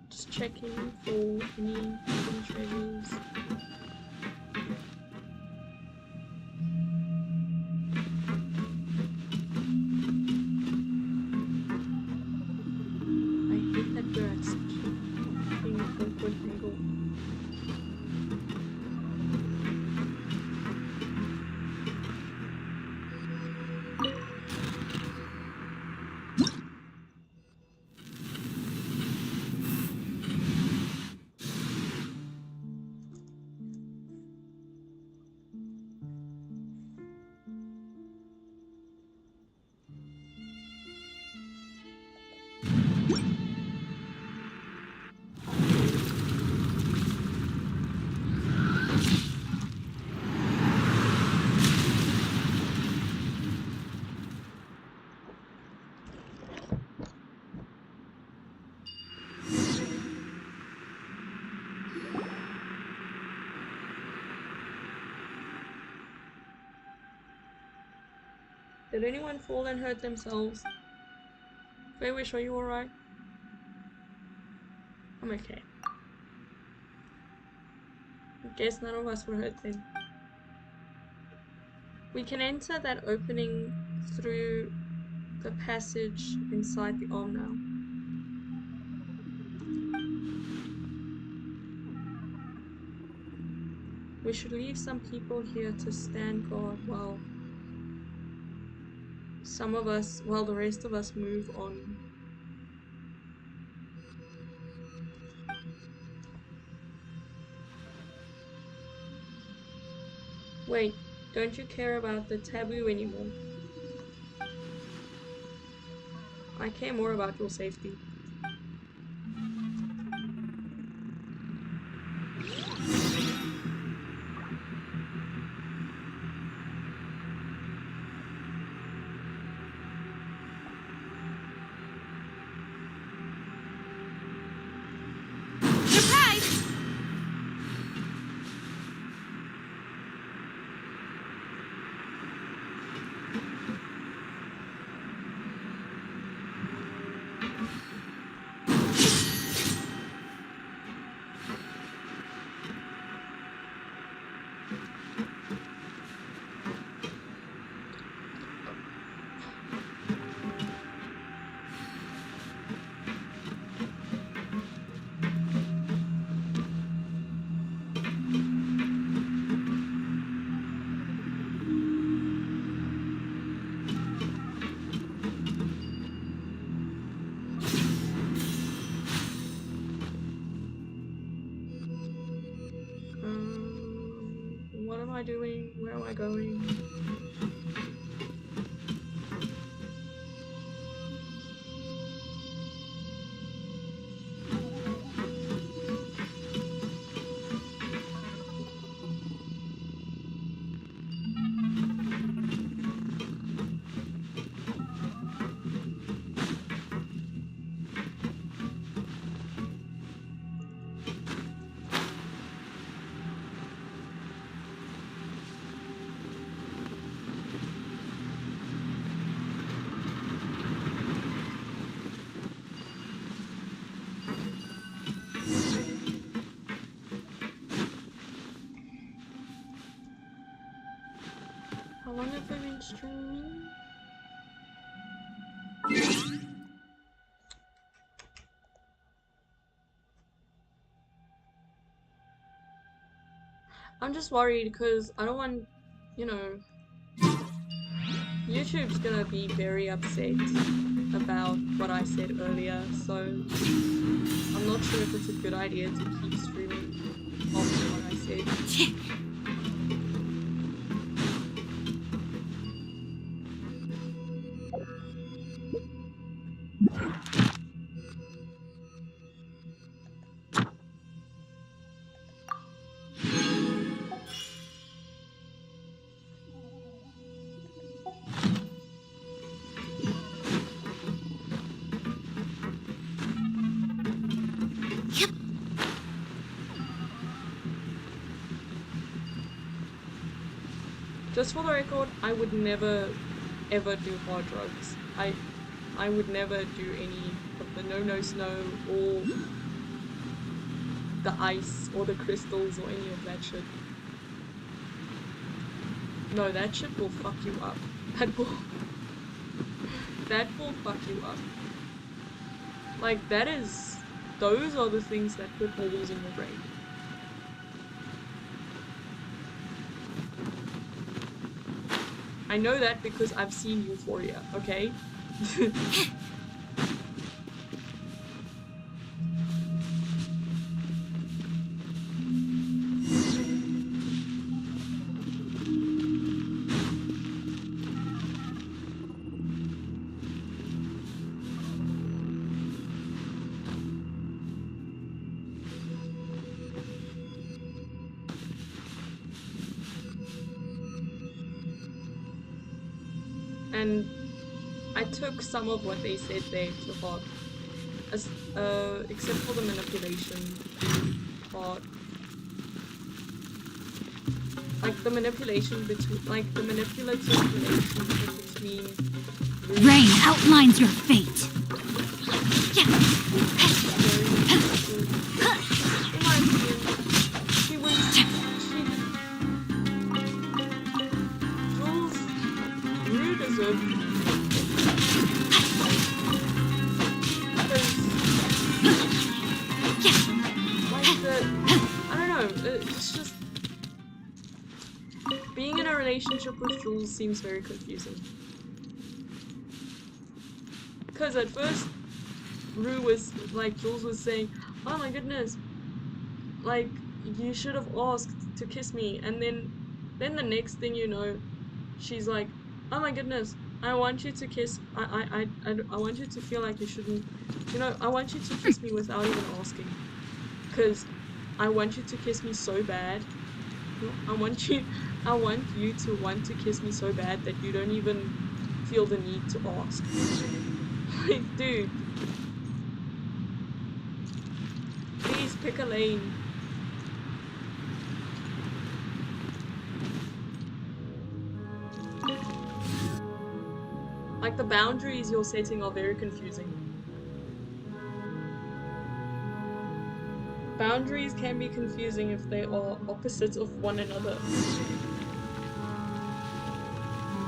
Just checking for any hidden treasures. I hate that we're at such an awkward angle. Did anyone fall and hurt themselves? Faywish, are you alright? I'm okay. I guess none of us were hurt then. We can enter that opening through the passage inside the arm now. We should leave some people here to stand guard while some of us, well, the rest of us move on. Wait, don't you care about the taboo anymore? I care more about your safety. Surprise! What am I doing? Where am I going? How long have I been streaming? I'm just worried because I don't want, you know, YouTube's gonna be very upset about what I said earlier, so I'm not sure if it's a good idea to keep streaming after what I said. Just for the record, I would never ever do hard drugs. I would never do any of the no snow or the ice or the crystals or any of that shit. No, that shit will fuck you up. That will fuck you up. Like, those are the things that put holes in your brain. I know that because I've seen Euphoria, okay? And I took some of what they said there to heart, except for the manipulation part. Like the manipulation between, like the manipulative relationship between Rain outlines your fate. in my opinion, Jules rude as a I don't know, it's just being in a relationship with Jules seems very confusing. Because at first, Jules was saying, oh my goodness, like, you should have asked to kiss me. And then the next thing you know, she's like, oh my goodness, I want you to kiss, I want you to feel like you shouldn't, I want you to kiss me without even asking. Because I want you to kiss me so bad. I want you to want to kiss me so bad that you don't even feel the need to ask. Like, dude. Please pick a lane. Like, the boundaries you're setting are very confusing. Boundaries can be confusing if they are opposites of one another.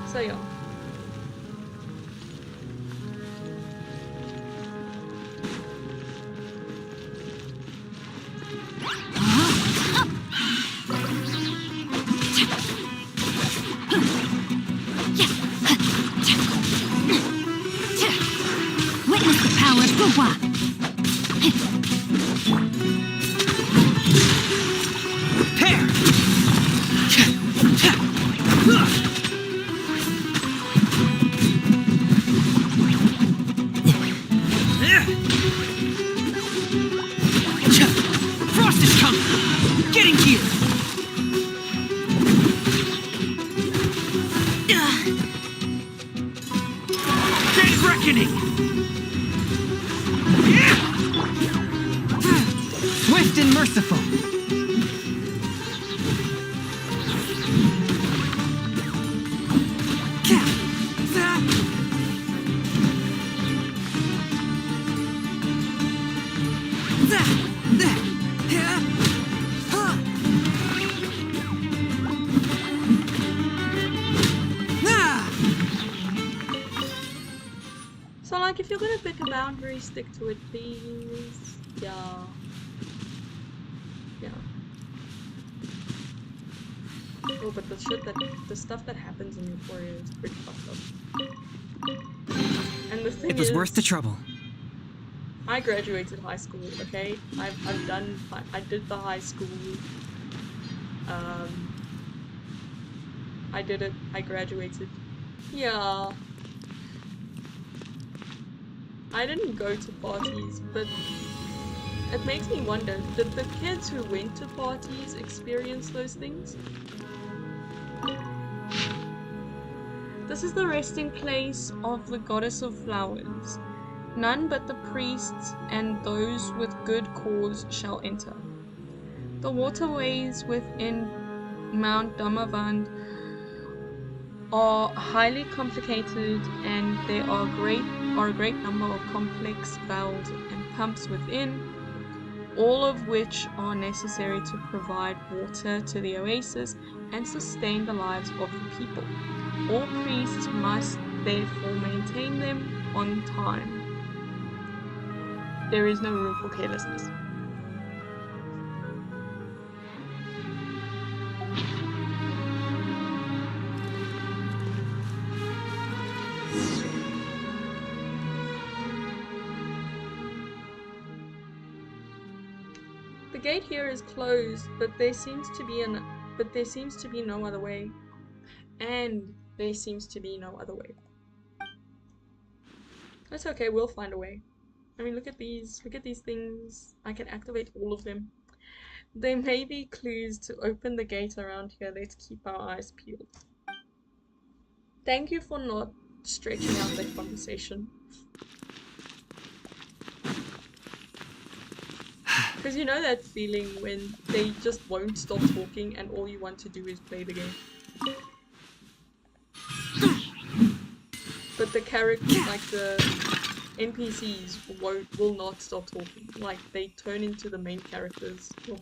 So yeah. Witness the power of Gua. Frost is coming! Getting here! Day's reckoning! Swift and merciful! So, like, if you're gonna pick a boundary, stick to it, please. Yeah. Yeah. Oh, but the stuff that happens in Euphoria is pretty fucked up. And the thing It was is, worth the trouble. I graduated high school, okay? I did the high school. I did it, I graduated. Yeah. I didn't go to parties, but it makes me wonder, did the kids who went to parties experience those things? This is the resting place of the goddess of flowers. None but the priests and those with good cause shall enter. The waterways within Mount Damavand are highly complicated, and there are a great number of complex valves and pumps within, all of which are necessary to provide water to the oasis and sustain the lives of the people. All priests must therefore maintain them on time. There is no room for carelessness. The gate here is closed, but there seems to be no other way. And there seems to be no other way. That's okay, we'll find a way. I mean, look at these things. I can activate all of them. There may be clues to open the gate around here. Let's keep our eyes peeled. Thank you for not stretching out that conversation. Because you know that feeling when they just won't stop talking and all you want to do is play the game. But the characters, like the NPCs, will not stop talking. Like, they turn into the main characters. Oh.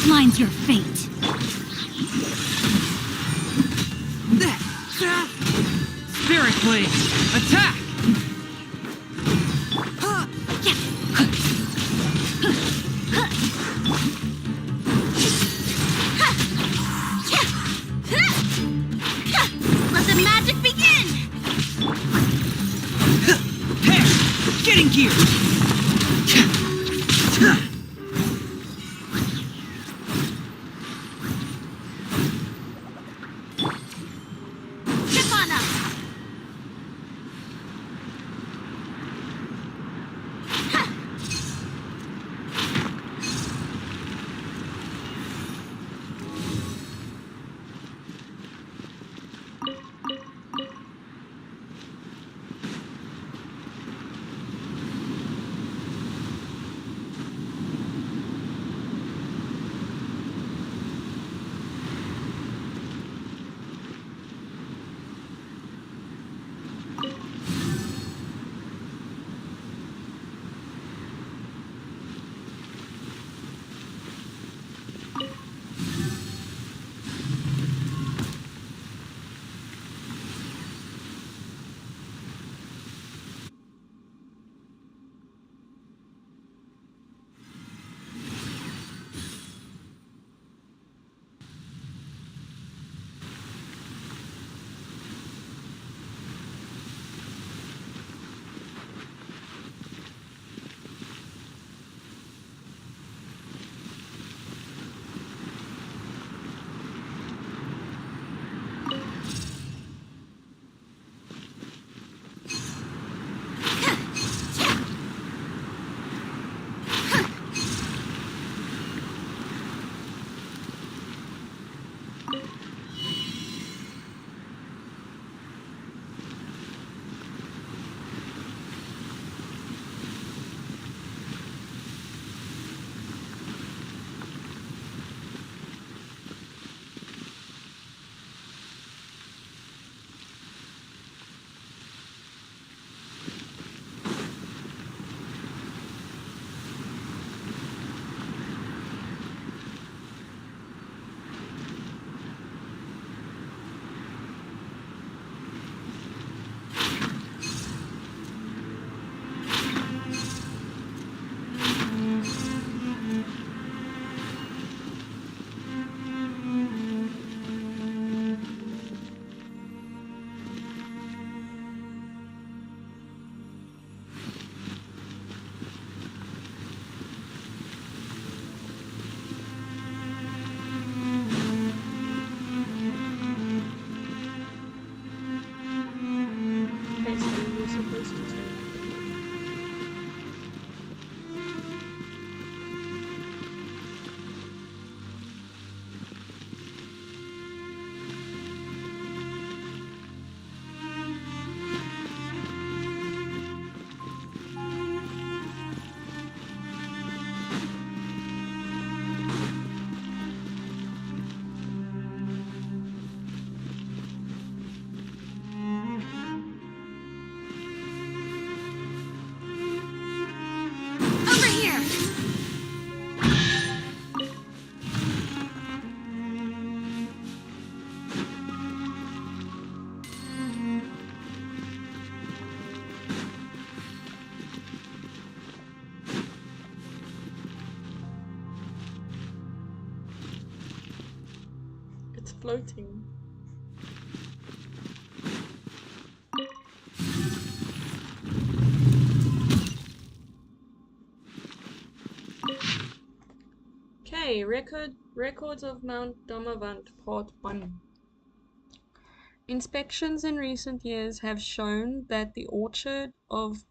outlines your fate. Spirit Blade! Attack! Let the magic begin! Hair! Getting gear! Chip on up! Floating. Okay, records of Mount Damavand, Part 1. Inspections in recent years have shown that the orchard of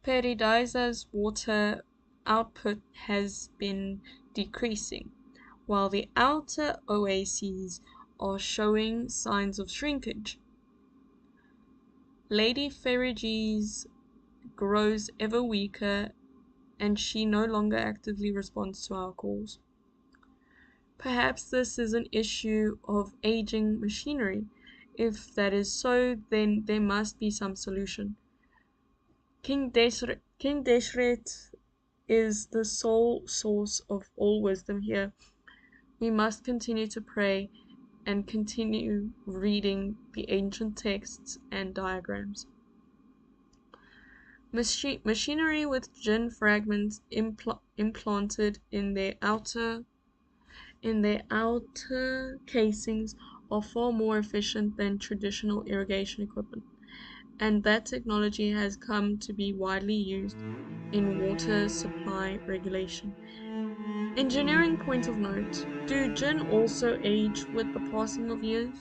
Paradis's water output has been decreasing, while the outer oases are showing signs of shrinkage. Lady Ferriges grows ever weaker, and she no longer actively responds to our calls. Perhaps this is an issue of aging machinery. If that is so, then there must be some solution. King Deshret is the sole source of all wisdom here. We must continue to pray and continue reading the ancient texts and diagrams. Machinery with Jinn fragments implanted in their outer casings are far more efficient than traditional irrigation equipment, and that technology has come to be widely used in water supply regulation. Engineering point of note: do Jinn also age with the passing of years?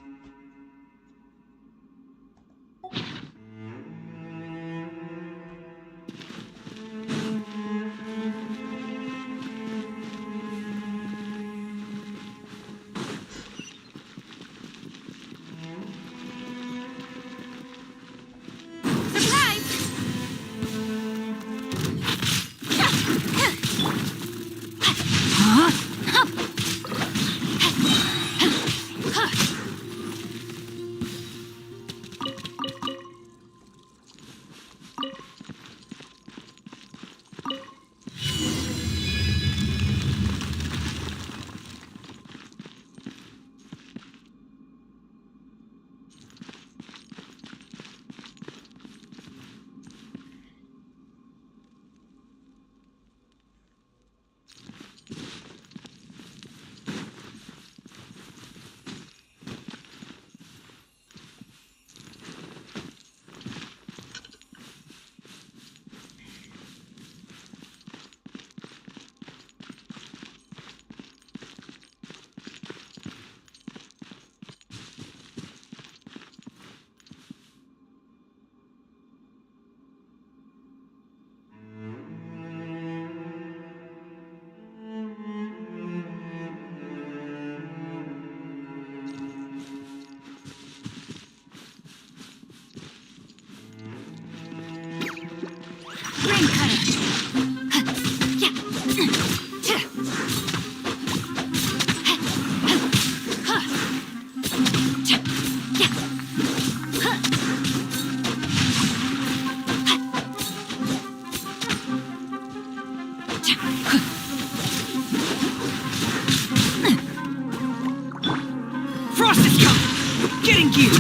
Frost is coming! Getting gear!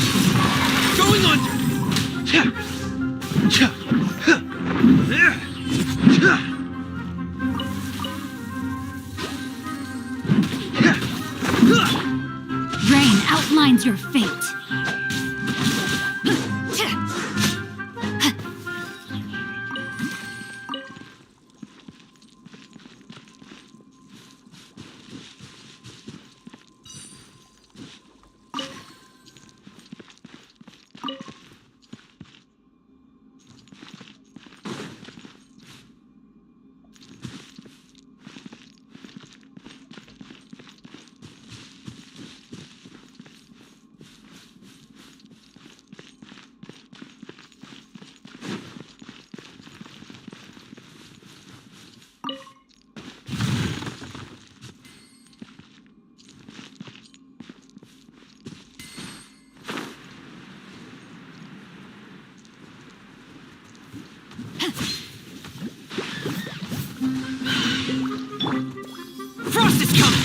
Going under! Rain outlines your fate. Frost is coming!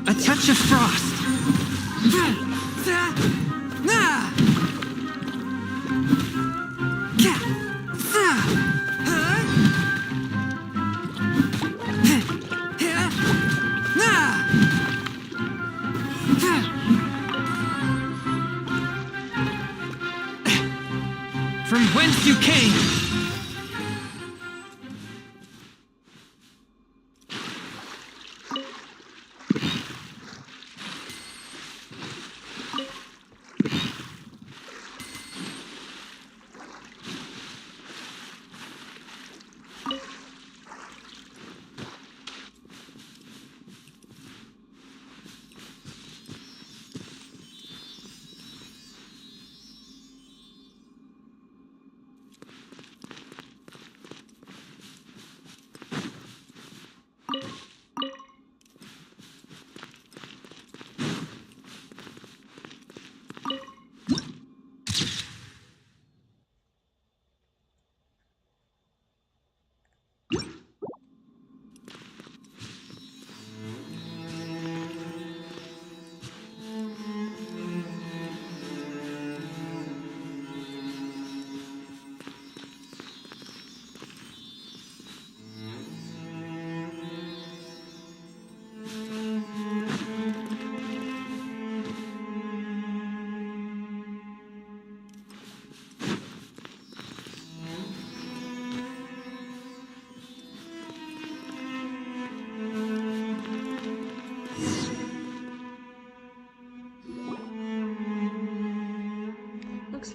A touch of frost. From whence you came.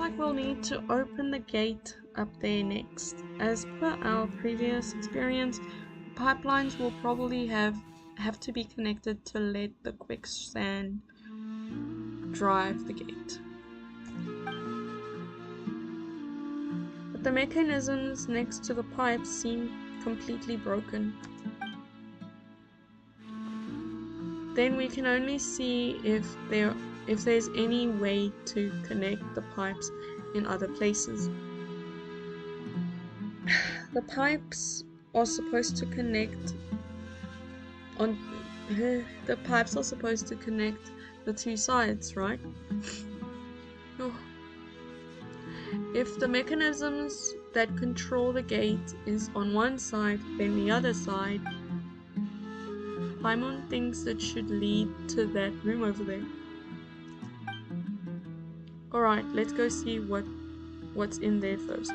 like we'll need to open the gate up there next. As per our previous experience, pipelines will probably have to be connected to let the quicksand drive the gate. But the mechanisms next to the pipes seem completely broken. Then we can only see if there's any way to connect the pipes in other places. The pipes are supposed to connect the two sides, right? Oh. If the mechanisms that control the gate is on one side, then the other side, Paimon thinks it should lead to that room over there. Alright, let's go see what's in there first.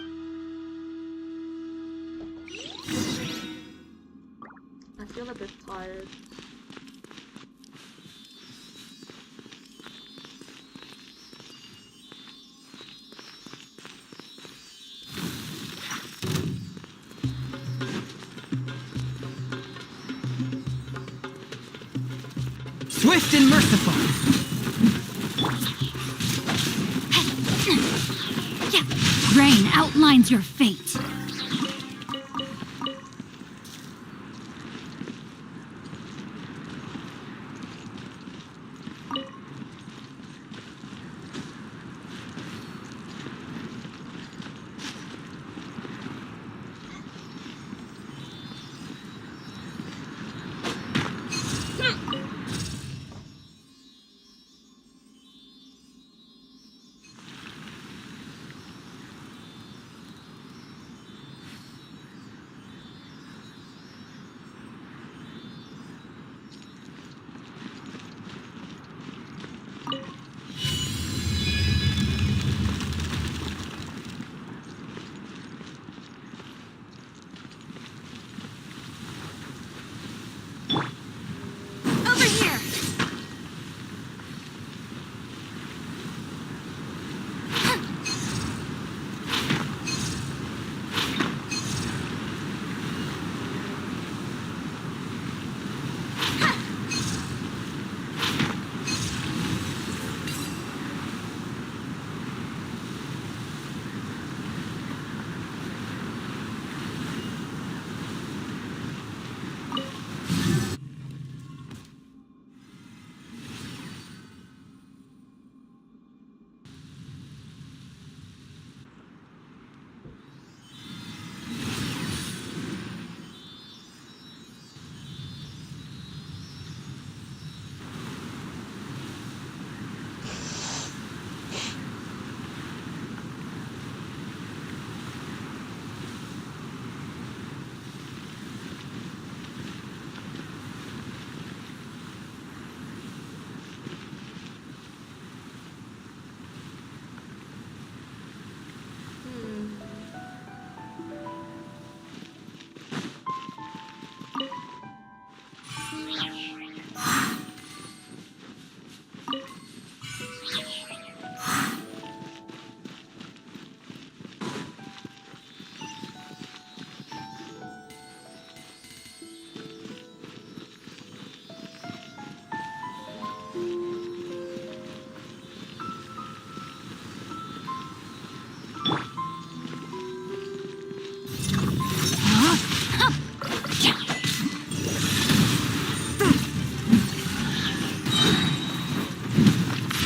I feel a bit tired. Swift and merciful. Rain outlines your fate.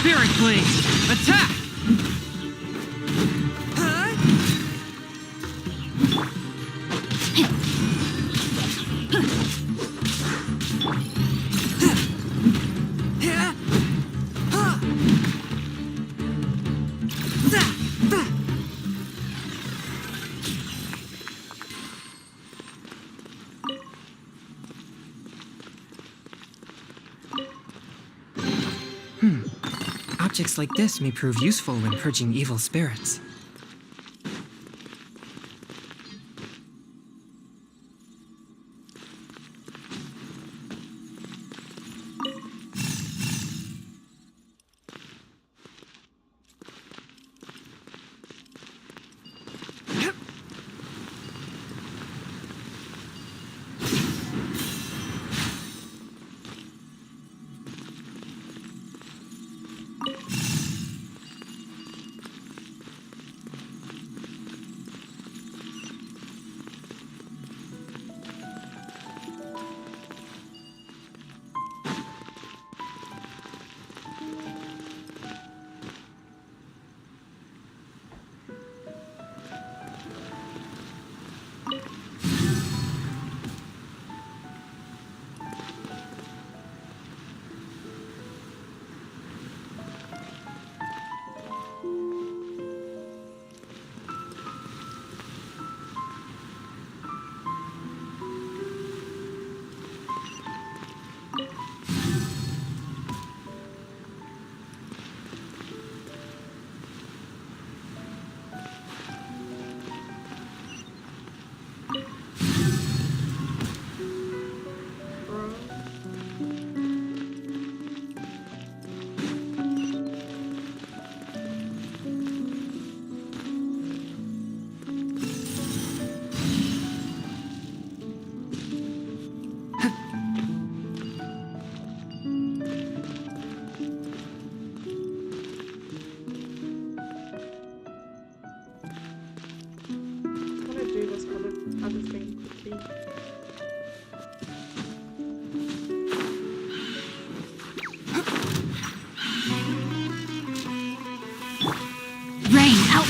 Spirit Blade! Attack! Objects like this may prove useful when purging evil spirits.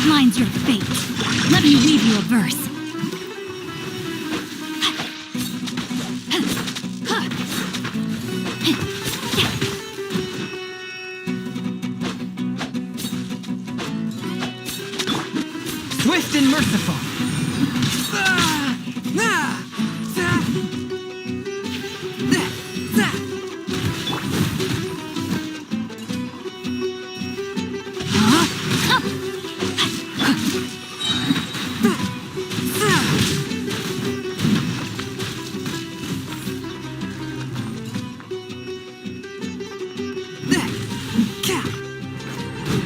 outlines your fate. Let me weave you a verse. Swift and merciful.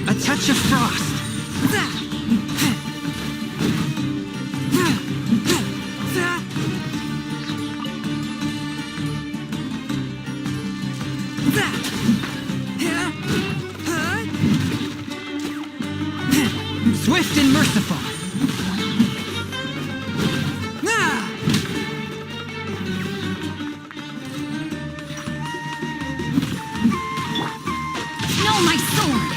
A touch of frost. Swift and merciful. Know my sword.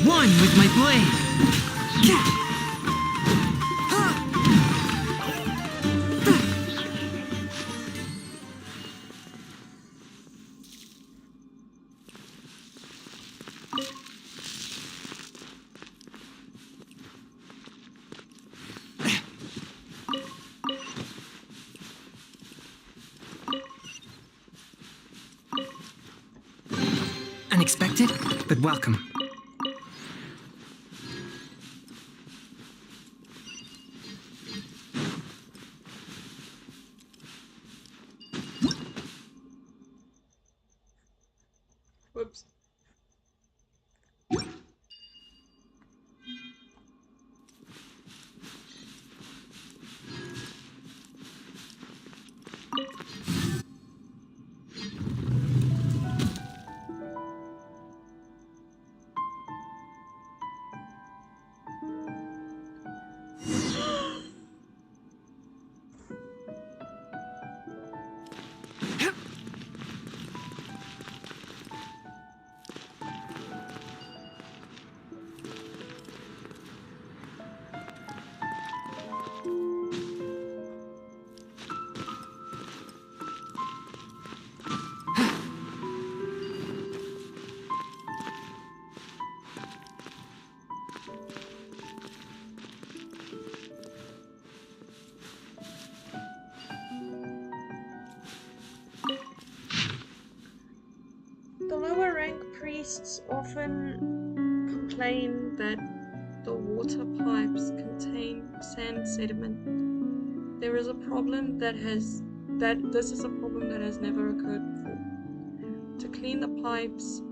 One with my blade. Unexpected, but welcome. Whoops. The lower rank priests often complain that the water pipes contain sand sediment. There is a problem this is a problem that has never occurred before. To clean the pipes,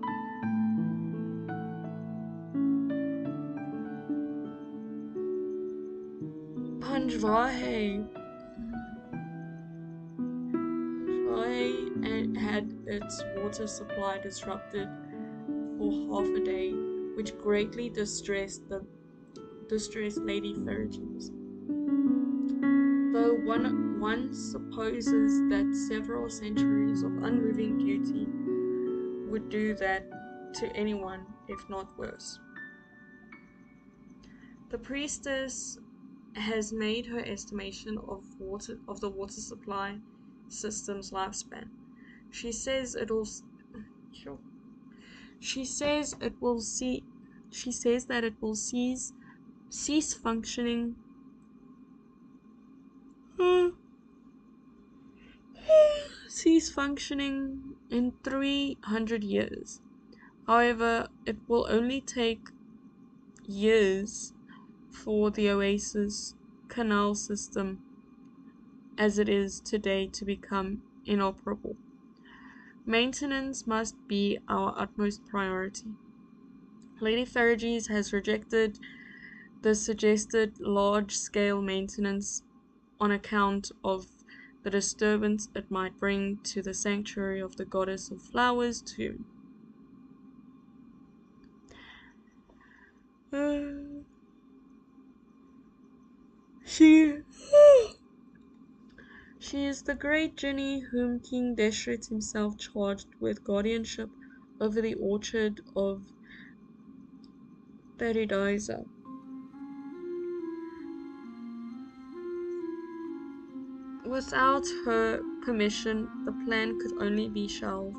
Panjvahe had its water supply disrupted for half a day, which greatly distressed Lady Ferriges. Though one supposes that several centuries of unmoving beauty would do that to anyone, if not worse. The priestess has made her estimation of the water supply system's lifespan. She says that it will cease functioning in 300 years. However, it will only take years for the Oasis canal system as it is today to become inoperable. Maintenance must be our utmost priority. Lady Ferriges has rejected the suggested large-scale maintenance on account of the disturbance it might bring to the sanctuary of the goddess of flowers tomb. She is the great Ginny whom King Deshret himself charged with guardianship over the orchard of Paradisa. Without her permission, the plan could only be shelved.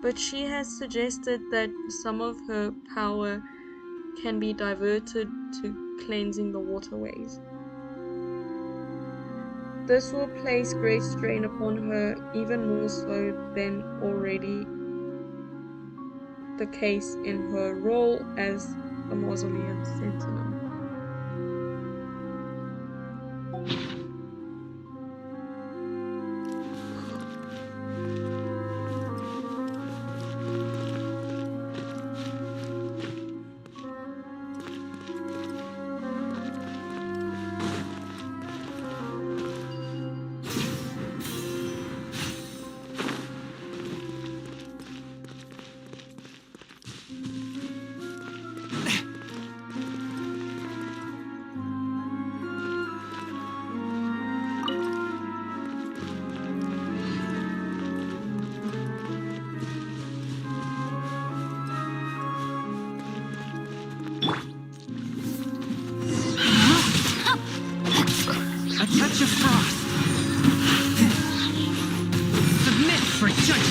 But she has suggested that some of her power can be diverted to cleansing the waterways. This will place great strain upon her, even more so than already the case in her role as a mausoleum sentinel. A touch of frost. Submit for judgment.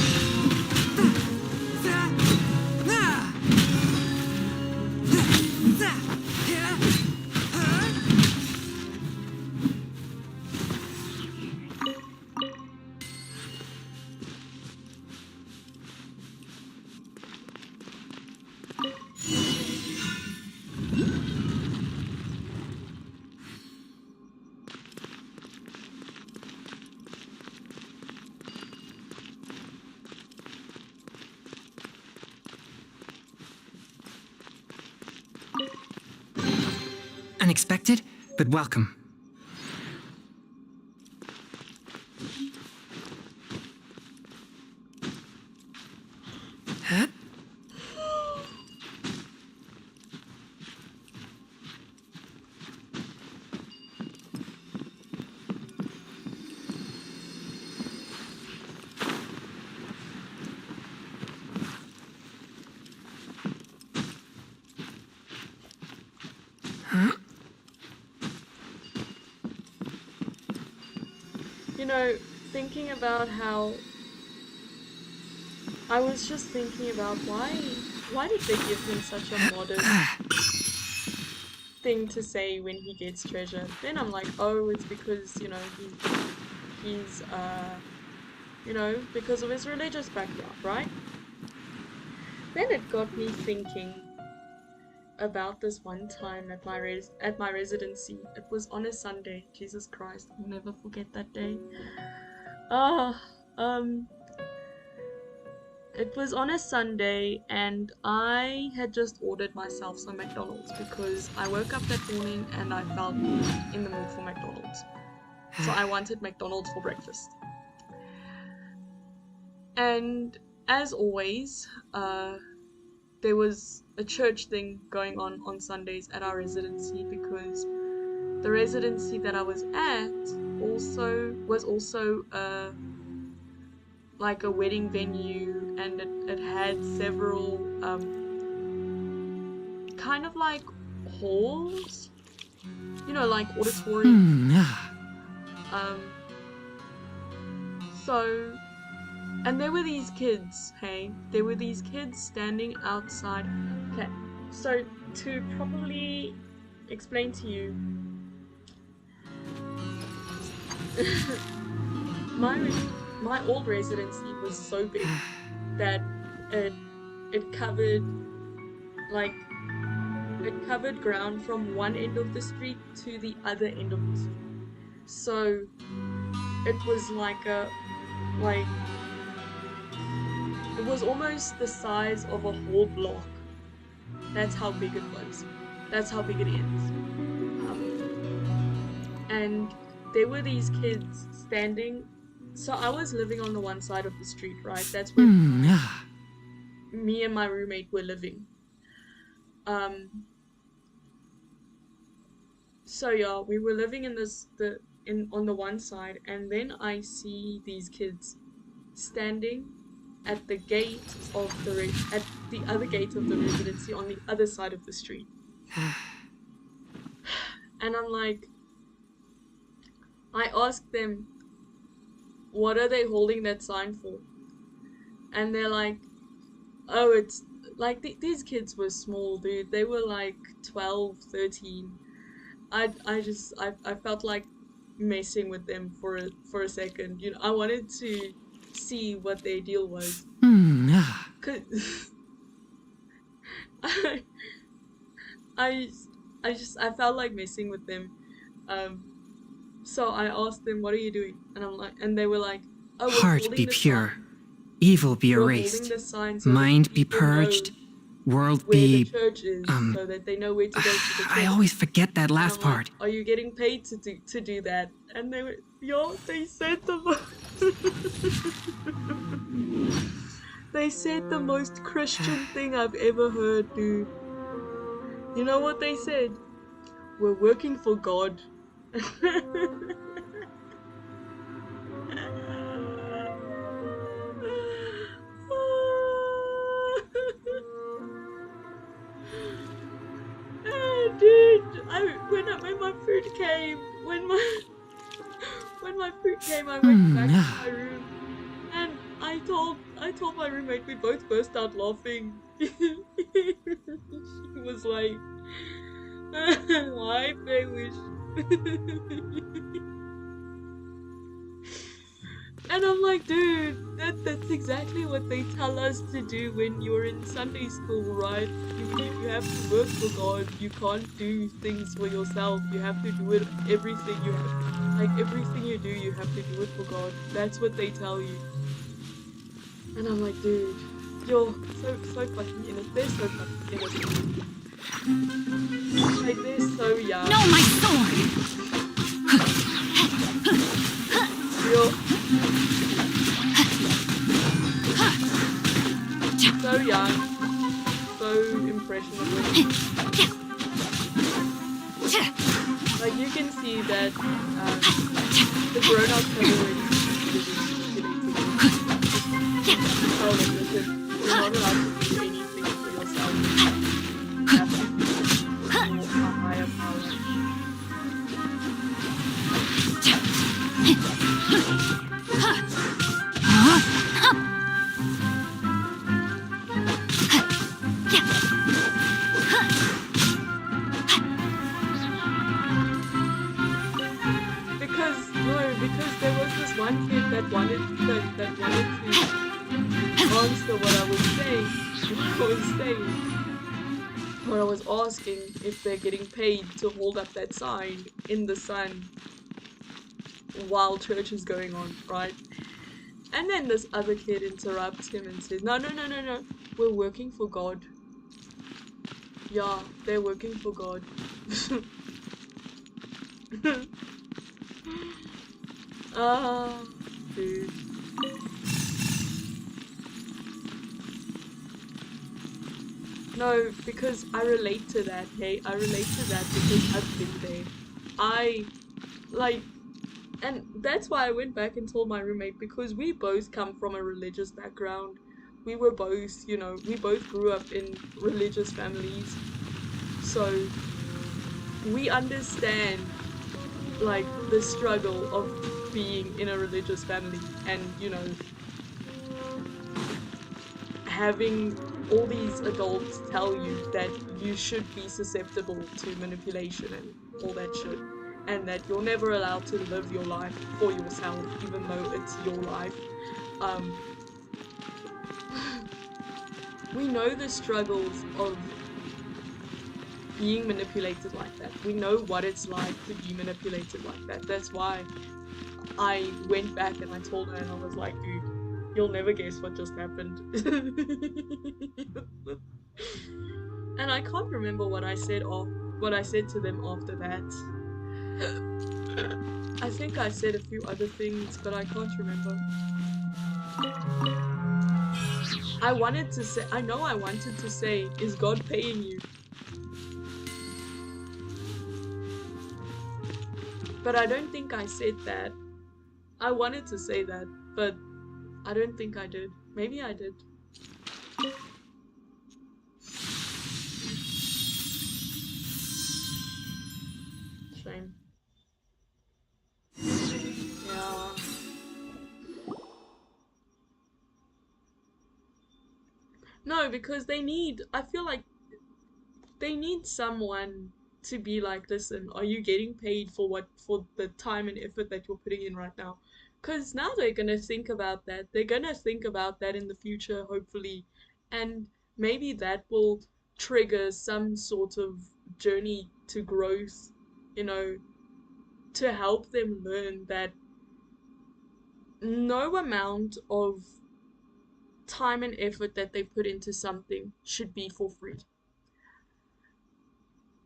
Unexpected, but welcome. Huh? You know, thinking about how I was just thinking about why did they give him such a modest thing to say when he gets treasure? Then I'm like, oh, it's because, you know, he's you know, because of his religious background, right? Then it got me thinking about this one time at my residency. It was on a Sunday. Jesus Christ, I'll never forget that day. It was on a Sunday, and I had just ordered myself some McDonald's because I woke up that morning and I felt in the mood for McDonald's. So I wanted McDonald's for breakfast. And as always, there was a church thing going on Sundays at our residency, because the residency that I was at was also like a wedding venue, and it had several kind of like halls, you know, like auditorium. So, and there were these kids, there were these kids standing outside. Okay, so to properly explain to you, my old residency was so big that it covered ground from one end of the street to the other end of the street. So it was it was almost the size of a whole block. That's how big it was. That's how big it is. And there were these kids standing. So I was living on the one side of the street, right? That's where me and my roommate were living. So yeah, we were living in the on the one side, and then I see these kids standing at the gate of at the other gate of the residency on the other side of the street. And I'm like, I asked them, what are they holding that sign for? And they're like, oh, it's like these kids were small, dude. They were like 12, 13. I felt like messing with them for a second. You know, I wanted to see what their deal was. Cause I felt like messing with them. So I asked them, what are you doing? And they were like, oh, we're Heart holding be the pure, sign. evil be We're holding erased, the sign so that mind be people know purged, world where the be... church is, so that they know where to go to the church. I always forget that And last I'm like, part. are you getting paid to do that? And they were, yo, they said they said the most Christian thing I've ever heard, dude. You know what they said? We're working for God. Dude, when my food came, when my food came, I went back to my room, and I told my roommate, we both burst out laughing. She was like, "Why, I wish." And I'm like, dude, that's exactly what they tell us to do when you're in Sunday school, right? You have to work for God. You can't do things for yourself. You have to do it. Everything you do, you have to do it for God. That's what they tell you. And I'm like, dude, you're so fucking innocent. They're so fucking innocent. Like, they're so young. No, my sword! You're so young, so impressionable. Like, you can see that the grown-ups have already tell them, listen, you're not allowed to do anything for yourself. You have to do it for a higher power. Because there was this one kid that wanted to answer what I was asking if they're getting paid to hold up that sign in the sun while church is going on, right? And then this other kid interrupts him and says, no, we're working for God. Yeah, they're working for God. Dude. No, because I relate to that, hey? I relate to that because I've been there. And that's why I went back and told my roommate, because we both come from a religious background. We were both, we both grew up in religious families. So, we understand, like, the struggle of being in a religious family and, having all these adults tell you that you should be susceptible to manipulation and all that shit, and that you're never allowed to live your life for yourself, even though it's your life. We know the struggles of being manipulated like that. We know what it's like to be manipulated like that. That's why I went back and I told her, and I was like, dude, you'll never guess what just happened. And I can't remember what I said to them after that. I think I said a few other things, but I can't remember. I wanted to say, is God paying you? But I don't think I said that. I wanted to say that, but I don't think I did. Maybe I did. Shame. Yeah. No, because I feel like they need someone to be like, listen, are you getting paid for the time and effort that you're putting in right now? Because now they're gonna think about that. They're gonna think about that in the future, hopefully, and maybe that will trigger some sort of journey to growth, you know, to help them learn that no amount of time and effort that they put into something should be for free.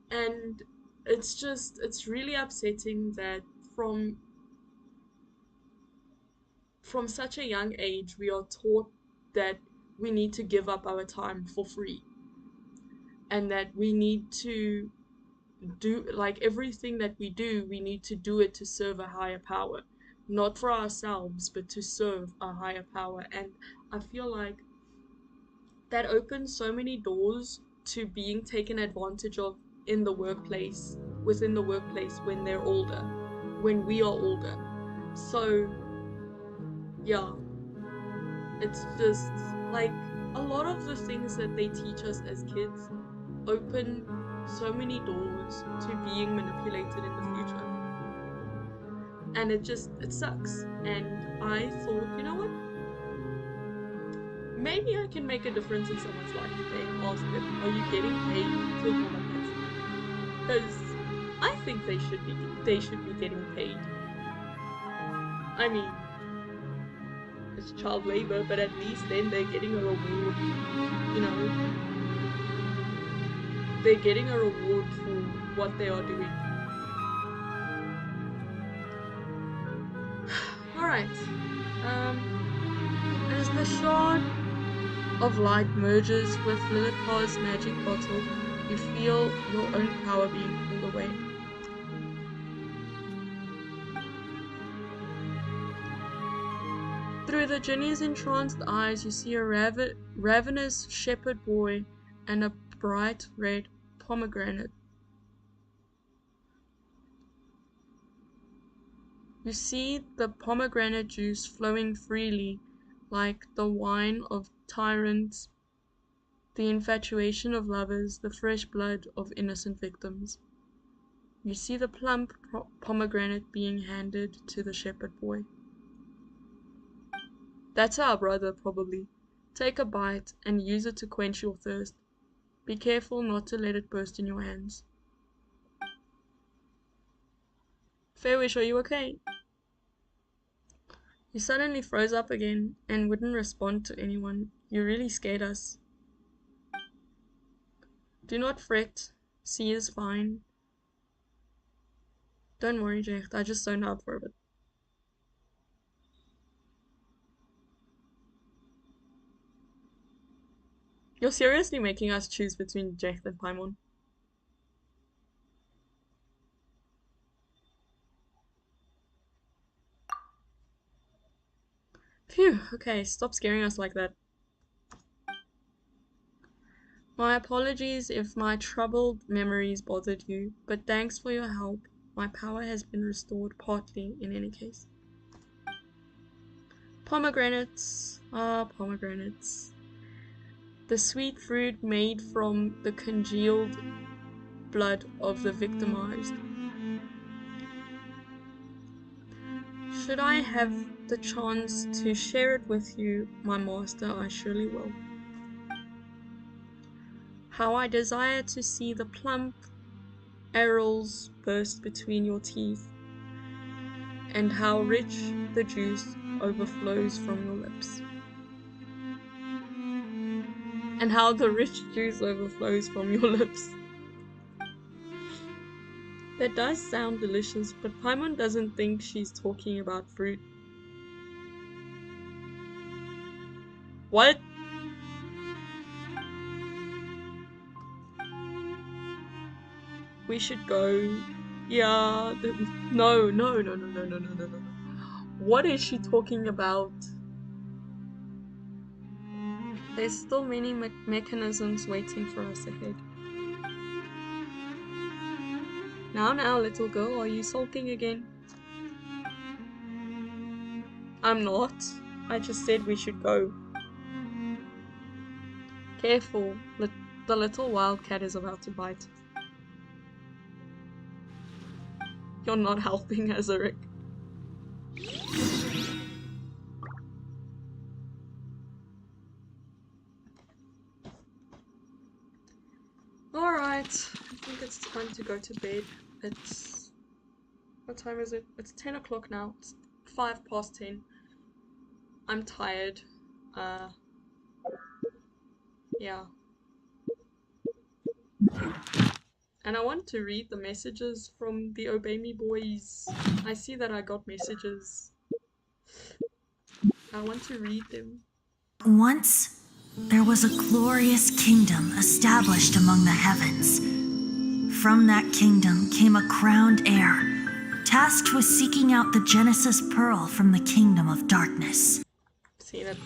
And it's really upsetting that from from such a young age we are taught that we need to give up our time for free, and that we need to do, like, everything that we need to do it to serve a higher power, not for ourselves but to serve a higher power. And I feel like that opens so many doors to being taken advantage of in the workplace, within the workplace, when they're older, when we are older. So, yeah, it's just like a lot of the things that they teach us as kids open so many doors to being manipulated in the future. And it sucks. And I thought, you know what? Maybe I can make a difference in someone's life today. Ask them, are you getting paid to do this? Because I think they should be getting paid. I mean, it's child labor, but at least then they're getting a reward. You know, they're getting a reward for what they are doing. All right. As the shard of light merges with Lilith's magic bottle, you feel your own power being pulled away. Through the genie's entranced eyes, you see a ravenous shepherd boy and a bright red pomegranate. You see the pomegranate juice flowing freely like the wine of tyrants, the infatuation of lovers, the fresh blood of innocent victims. You see the plump pomegranate being handed to the shepherd boy. That's our brother, probably. Take a bite and use it to quench your thirst. Be careful not to let it burst in your hands. Fairwish, are you okay? You suddenly froze up again and wouldn't respond to anyone. You really scared us. Do not fret. C is fine. Don't worry, Jecht. I just zoned out for a bit. You're seriously making us choose between Jecht and Paimon. Phew, okay, stop scaring us like that. My apologies if my troubled memories bothered you, but thanks for your help. My power has been restored partly in any case. Pomegranates. Ah, pomegranates. The sweet fruit made from the congealed blood of the victimized. Should I have the chance to share it with you, my master, I surely will. How I desire to see the plump arils burst between your teeth, and how rich the juice overflows from your lips. And how the rich juice overflows from your lips. That does sound delicious, but Paimon doesn't think she's talking about fruit. What? We should go Yeah, no, no, no, no, no, no, no, no, no. What is she talking about? There's still many mechanisms waiting for us ahead. Now, little girl, are you sulking again? I'm not. I just said we should go. Careful, the little wildcat is about to bite. You're not helping, Azaric. Alright, I think it's time to go to bed. It's... What time is it? It's 10 o'clock now. It's 5 past 10. I'm tired. Yeah. And I want to read the messages from the Obey Me boys. I see that I got messages. I want to read them. Once, there was a glorious kingdom established among the heavens. From that kingdom came a crowned heir, tasked with seeking out the Genesis Pearl from the kingdom of darkness. See that?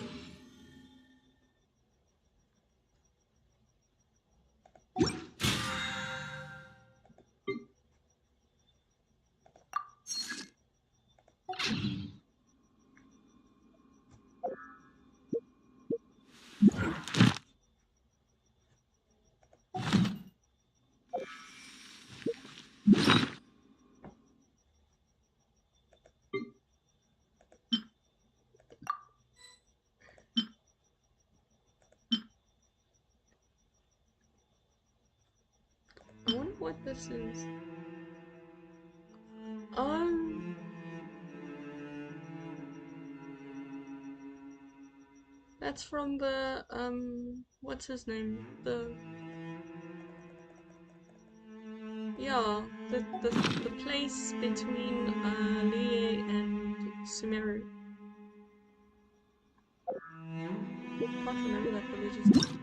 I wonder what this is. That's from the, what's his name? Yeah, the place between, Liye and Sumeru. I can't remember that village's name.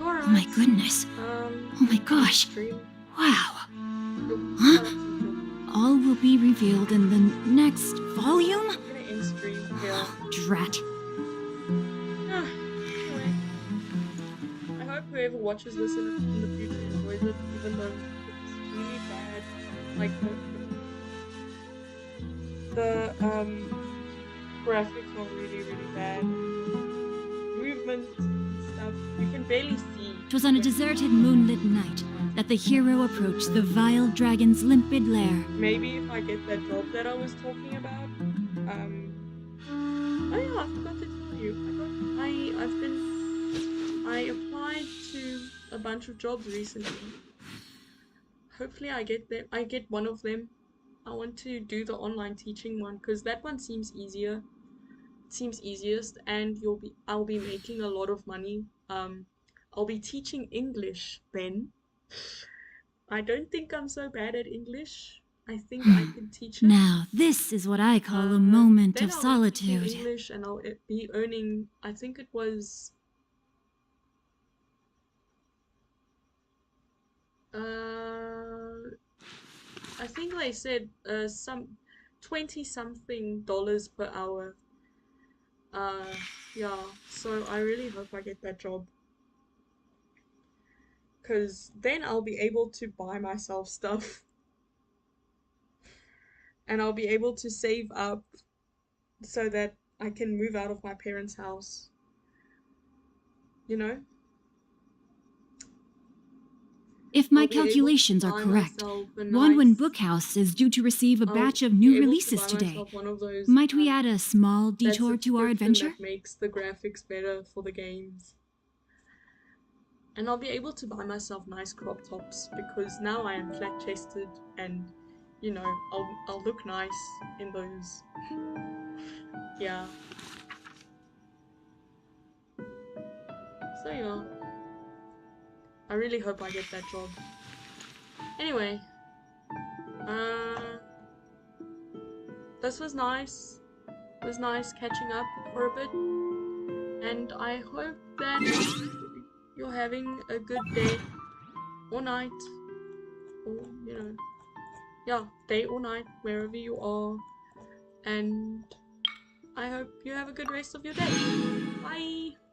Oh my goodness. Oh my gosh. Stream. Wow. Huh? All will be revealed in the next volume? I'm gonna end stream here. Drat. Anyway, I hope whoever watches this in the future enjoys it, even though it's really bad. Like the graphics are really, really bad. Movement stuff, you can barely see. 'Twas on a deserted moonlit night that the hero approached the vile dragon's limpid lair. Maybe if I get that job that I was talking about. Oh yeah, I forgot to tell you. I applied to a bunch of jobs recently. Hopefully I get one of them. I want to do the online teaching one because that one seems easier. Seems easiest, and I'll be making a lot of money. I'll be teaching English then. I don't think I'm so bad at English. I think I can teach it. Now, this is what I call a moment Then of I'll be solitude. teaching English, and I'll be earning, I think it was I think they said some $20-something per hour. Yeah, so I really hope I get that job. Because then I'll be able to buy myself stuff. And I'll be able to save up so that I can move out of my parents' house. You know? If my I'll be able to calculations are buy correct, myself a Wanwan nice- Bookhouse is due to receive a I'll batch of be new able to releases buy today. myself one of those, Might we add a small that detour to our subscription adventure? that makes the graphics better for the games. And I'll be able to buy myself nice crop tops because now I am flat-chested and you know, I'll look nice in those. Yeah. So yeah, I really hope I get that job. Anyway, this was nice. It was nice catching up for a bit, and I hope that you're having a good day or night, or you know, yeah, day or night, wherever you are, and I hope you have a good rest of your day. Bye!